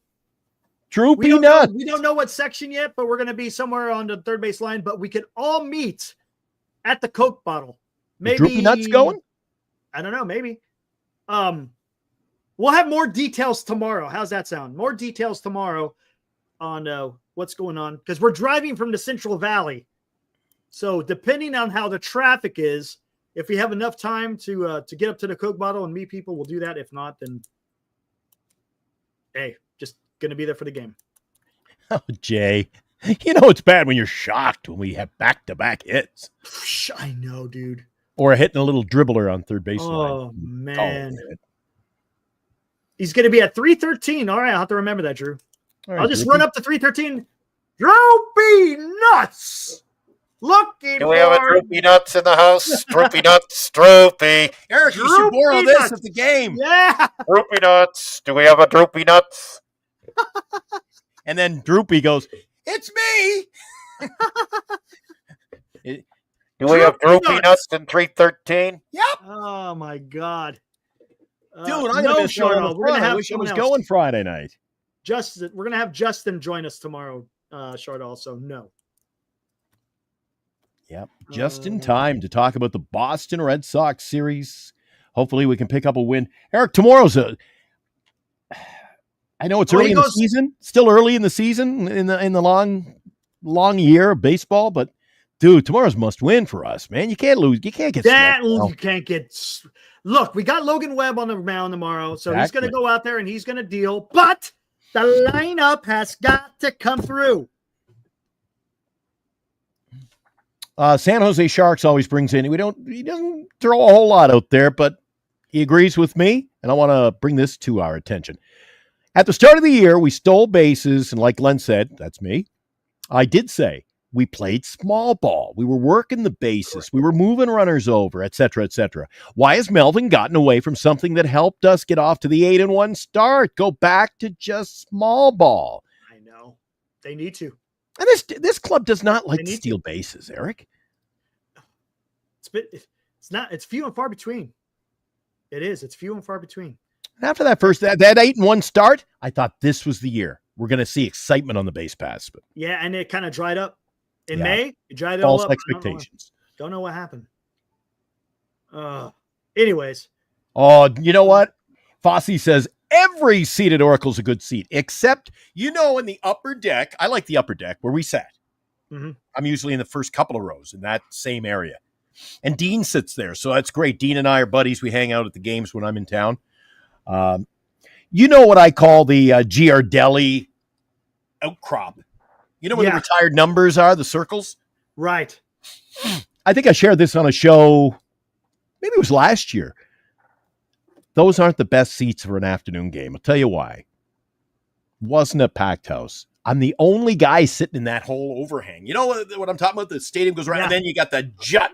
We don't know what section yet, but we're going to be somewhere on the third base line, but we could all meet at the Coke bottle. Maybe Droopy Nuts going? I don't know, maybe. We'll have more details tomorrow. How's that sound? More details tomorrow on what's going on, because we're driving from the Central Valley. So depending on how the traffic is, if we have enough time to get up to the Coke bottle and meet people, we'll do that. If not, then hey, just going to be there for the game. Oh, Jay, you know it's bad when you're shocked when we have back-to-back hits. I know, dude. Or hitting a little dribbler on third base line. Oh, man. He's going to be at 313. All right, I'll have to remember that, Drew. Right, I'll just run up to 313. Droopy Nuts! Looking Do we have a Droopy Nuts in the house? Droopy Nuts, Droopy. Eric, you should borrow this at the game. Yeah. Droopy Nuts. Do we have a Droopy Nuts? And then Droopy goes, "It's me." Do we have Droopy Nuts in 313? Yep. Oh, my God. Dude, I'm going to miss out on the front. I wish I was going Friday night. Justin, we're going to have Justin join us tomorrow, Shard, also. No. Yep. Just in time to talk about the Boston Red Sox series. Hopefully we can pick up a win. Eric, tomorrow's I know it's early in the season, still early in the season in the long year of baseball, but dude, tomorrow's must win for us, man. You can't lose. You can't get that. You can't get. Look, we got Logan Webb on the mound tomorrow, so he's going to go out there and he's going to deal. But the lineup has got to come through. San Jose Sharks always brings in. He doesn't throw a whole lot out there, but he agrees with me, and I want to bring this to our attention. At the start of the year, we stole bases, and like Glenn said, that's me. I did say we played small ball. We were working the bases. We were moving runners over, et cetera, et cetera. Why has Melvin gotten away from something that helped us get off to the 8-1 start? Go back to just small ball. I know. They need to. And this club does not like to steal bases, Eric. It's few and far between. It is. It's few and far between. And after that 8-1 start, I thought this was the year. We're going to see excitement on the base paths. But yeah, and it kind of dried up. In May, it dried it all up. False expectations. Don't know what happened. Anyways. Oh, you know what? Fossey says every seat at Oracle's a good seat, except, in the upper deck. I like the upper deck where we sat. Mm-hmm. I'm usually in the first couple of rows in that same area. And Dean sits there, so that's great. Dean and I are buddies. We hang out at the games when I'm in town. You know what I call the Giardelli outcrop. You know where the retired numbers are, the circles? Right. I think I shared this on a show. Maybe it was last year. Those aren't the best seats for an afternoon game. I'll tell you why. Wasn't a packed house. I'm the only guy sitting in that whole overhang. You know what I'm talking about? The stadium goes around, and then you got the jut.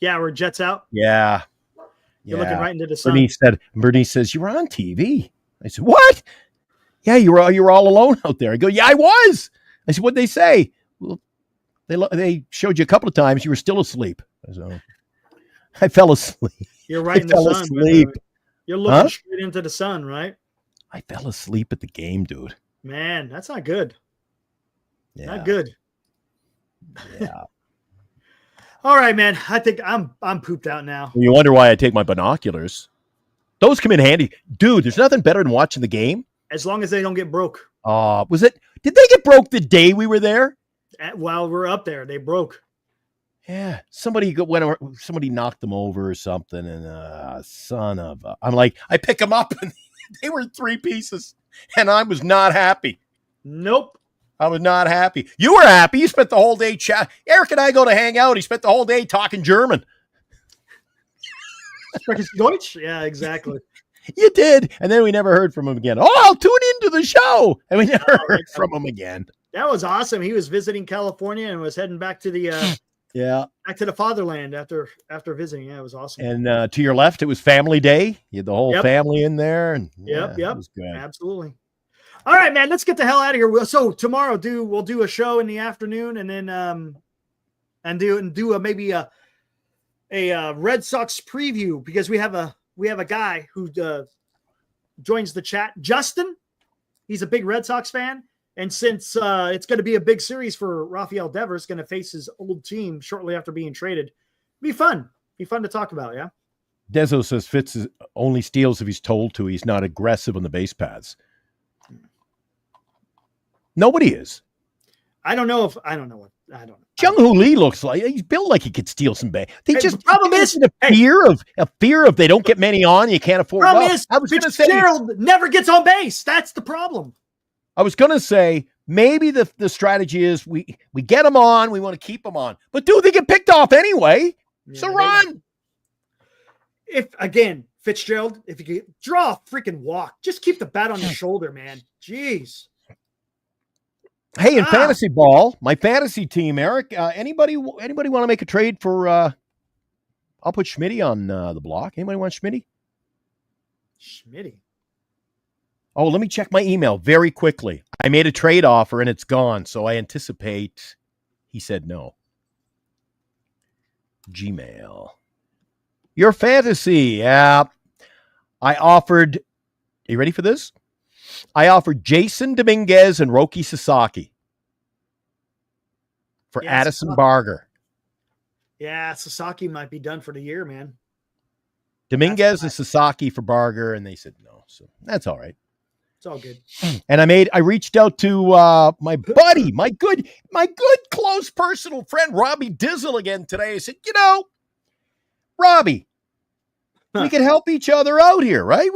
Yeah, where it jets out. Yeah. You're looking right into the sun. Bernice says, "You're on TV." I said, "What?" "Yeah, you were all alone out there." I go, "Yeah, I was." I said, "What'd they say?" "Well, they showed you a couple of times. You were still asleep." So I fell asleep. You're right in the sun. Asleep. You're looking straight into the sun, right? I fell asleep at the game, dude. Man, that's not good. Yeah. Not good. Yeah. All right, man. I think I'm pooped out now. You wonder why I take my binoculars. Those come in handy. Dude, there's nothing better than watching the game. As long as they don't get broke. Did they get broke the day we were there? While we're up there, they broke. Yeah. Somebody knocked them over or something, and son of a... I'm like, I pick them up, and they were 3 pieces, and I was not happy. Nope. I was not happy. You were happy. You spent the whole day chat. Eric and I go to hang out. He spent the whole day talking German. Deutsch? Yeah, exactly. You did. And then we never heard from him again. Oh, I'll tune into the show. And we never heard from him again. That was awesome. He was visiting California and was heading back to the back to the fatherland after visiting. Yeah, it was awesome. And to your left, it was family day. You had the whole family in there. And Yep. It was good. Absolutely. All right, man, let's get the hell out of here. So tomorrow we'll do a show in the afternoon and then do maybe a Red Sox preview, because we have a guy who joins the chat, Justin. He's a big Red Sox fan, and since it's going to be a big series for Rafael Devers, going to face his old team shortly after being traded, be fun to talk about. Yeah. Dezo says Fitz only steals if he's told to. He's not aggressive on the base paths. Nobody is. I don't know. Jung-Hoo Lee looks like he's built like he could steal some base. The problem is a fear of they don't get many on. You can't afford. Problem is, Fitzgerald never gets on base. That's the problem. I was going to say maybe the strategy is we get them on. We want to keep them on, but dude, they get picked off anyway. Yeah, so run. Fitzgerald, if you could draw a freaking walk, just keep the bat on your shoulder, man. Jeez. Hey, in fantasy ball, my fantasy team, Eric, anybody want to make a trade for, I'll put Schmitty on the block. Anybody want Schmitty? Schmitty? Oh, let me check my email very quickly. I made a trade offer and it's gone, so I anticipate he said no. Gmail. Your fantasy. Yeah. I offered, are you ready for this? I offered Jason Dominguez and Roki Sasaki for Addison Barger. Yeah, Sasaki might be done for the year, man. Dominguez and Sasaki for Barger, and they said no. So that's all right. It's all good. And I reached out to my buddy, my good close personal friend, Robbie Dizzle again today. I said, Robbie, we can help each other out here, right?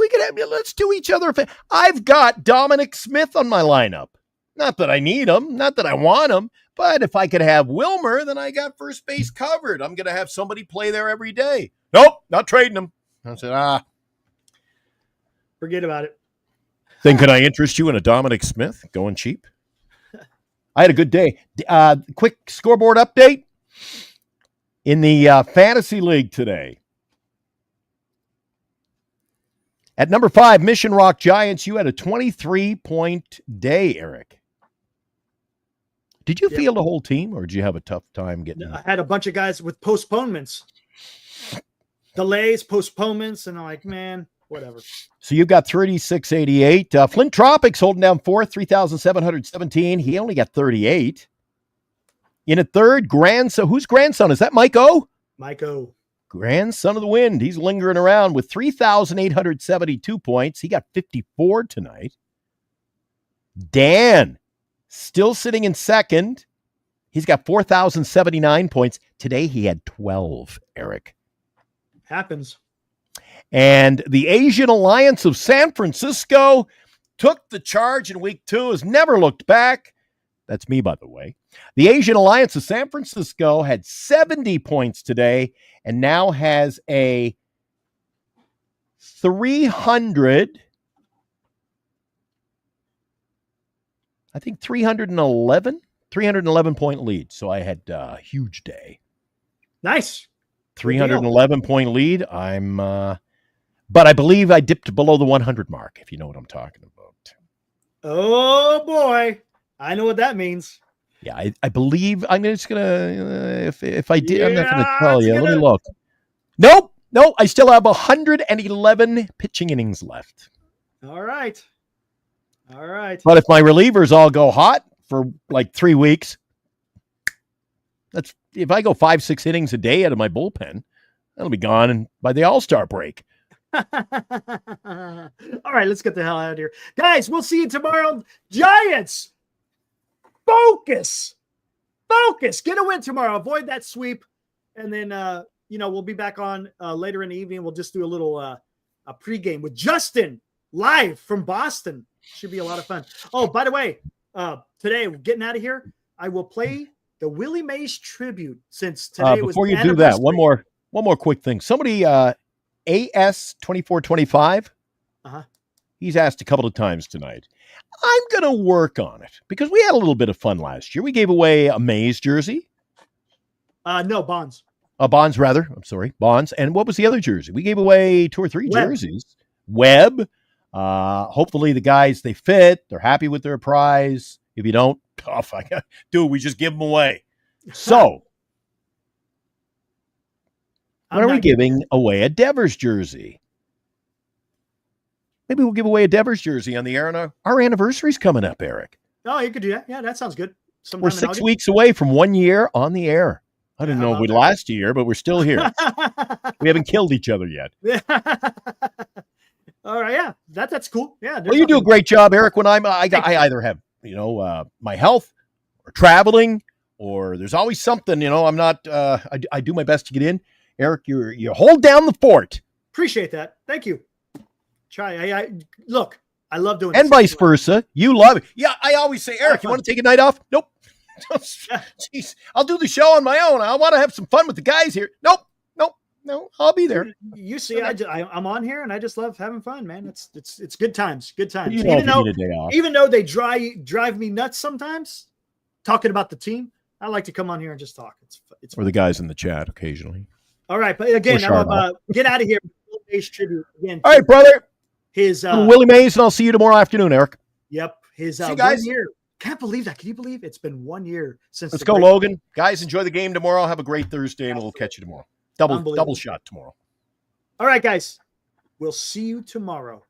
Let's do each other. I've got Dominic Smith on my lineup. Not that I need him, not that I want him, but if I could have Wilmer, then I got first base covered. I'm going to have somebody play there every day. Nope, not trading him. I said, forget about it. Then can I interest you in a Dominic Smith going cheap? I had a good day. Quick scoreboard update in the fantasy league today. At number 5, Mission Rock Giants, you had a 23-point day, Eric. Did you field the whole team, or did you have a tough time getting? I had a bunch of guys with postponements, delays, postponements, and I'm like, man, whatever. So you got 3688. Flint Tropics holding down 4th, 3,717. He only got 38. In a third, grandson. Whose grandson? Is that Mike O? Mike O. Grandson of the Wind. He's lingering around with 3,872 points. He got 54 tonight. Dan, still sitting in second. He's got 4,079 points. Today he had 12, Eric. Happens. And the Asian Alliance of San Francisco took the charge in week 2, has never looked back. That's me, by the way. The Asian Alliance of San Francisco had 70 points today and now has a 311 point lead. So I had a huge day. Nice. 311 point lead. But I believe I dipped below the 100 mark, if you know what I'm talking about. Oh boy. I know what that means. Yeah, I believe I'm just going to, if I did, I'm not going to tell you. Let me look. Nope. I still have 111 pitching innings left. All right. But if my relievers all go hot for like 3 weeks, if I go 5-6 innings a day out of my bullpen, that'll be gone by the All-Star break. All right, let's get the hell out of here. Guys, we'll see you tomorrow. Giants, focus. Get a win tomorrow. Avoid that sweep. And then, we'll be back on later in the evening. We'll just do a little a pregame with Justin live from Boston. Should be a lot of fun. Oh, by the way, today, getting out of here, I will play the Willie Mays tribute since today was before you do that, one more quick thing. Somebody AS2425. He's asked a couple of times tonight. I'm going to work on it because we had a little bit of fun last year. We gave away a Mays jersey. No, Bonds. Bonds, rather. I'm sorry. Bonds. And what was the other jersey? We gave away 2 or 3 jerseys. Webb. Hopefully the guys, they fit. They're happy with their prize. If you don't, tough. Dude, we just give them away. So, when are we giving away a Devers jersey? Maybe we'll give away a Devers jersey on the air, and our anniversary's coming up, Eric. Oh, you could do that. Yeah, that sounds good. We're 6 weeks away from 1 year on the air. I didn't know if we'd last year, but we're still here. We haven't killed each other yet. All right, yeah, that's cool. Yeah. Well, you do a great job, Eric. When I either have my health or traveling, or there's always something. I'm not. I do my best to get in. Eric, you hold down the fort. Appreciate that. Thank you. Try. Look. I love doing. And vice versa. You love it. Yeah, I always say, Eric, you want to take a night off? Nope. Jeez, I'll do the show on my own. I want to have some fun with the guys here. Nope. I'll be there. You see, I'm on here and I just love having fun, man. It's good times. Good times. Even though they drive me nuts sometimes, talking about the team, I like to come on here and just talk. It's or the guys in the chat occasionally. All right, but again, get out of here. Tribute again. All right, brother. His Willie Mays, and I'll see you tomorrow afternoon, Eric. Yep. His see you guys. 1 year. Can't believe that. Can you believe it's been 1 year since? Let's go, Logan. Guys, enjoy the game tomorrow. Have a great Thursday, and we'll catch you tomorrow. Double shot tomorrow. All right, guys. We'll see you tomorrow.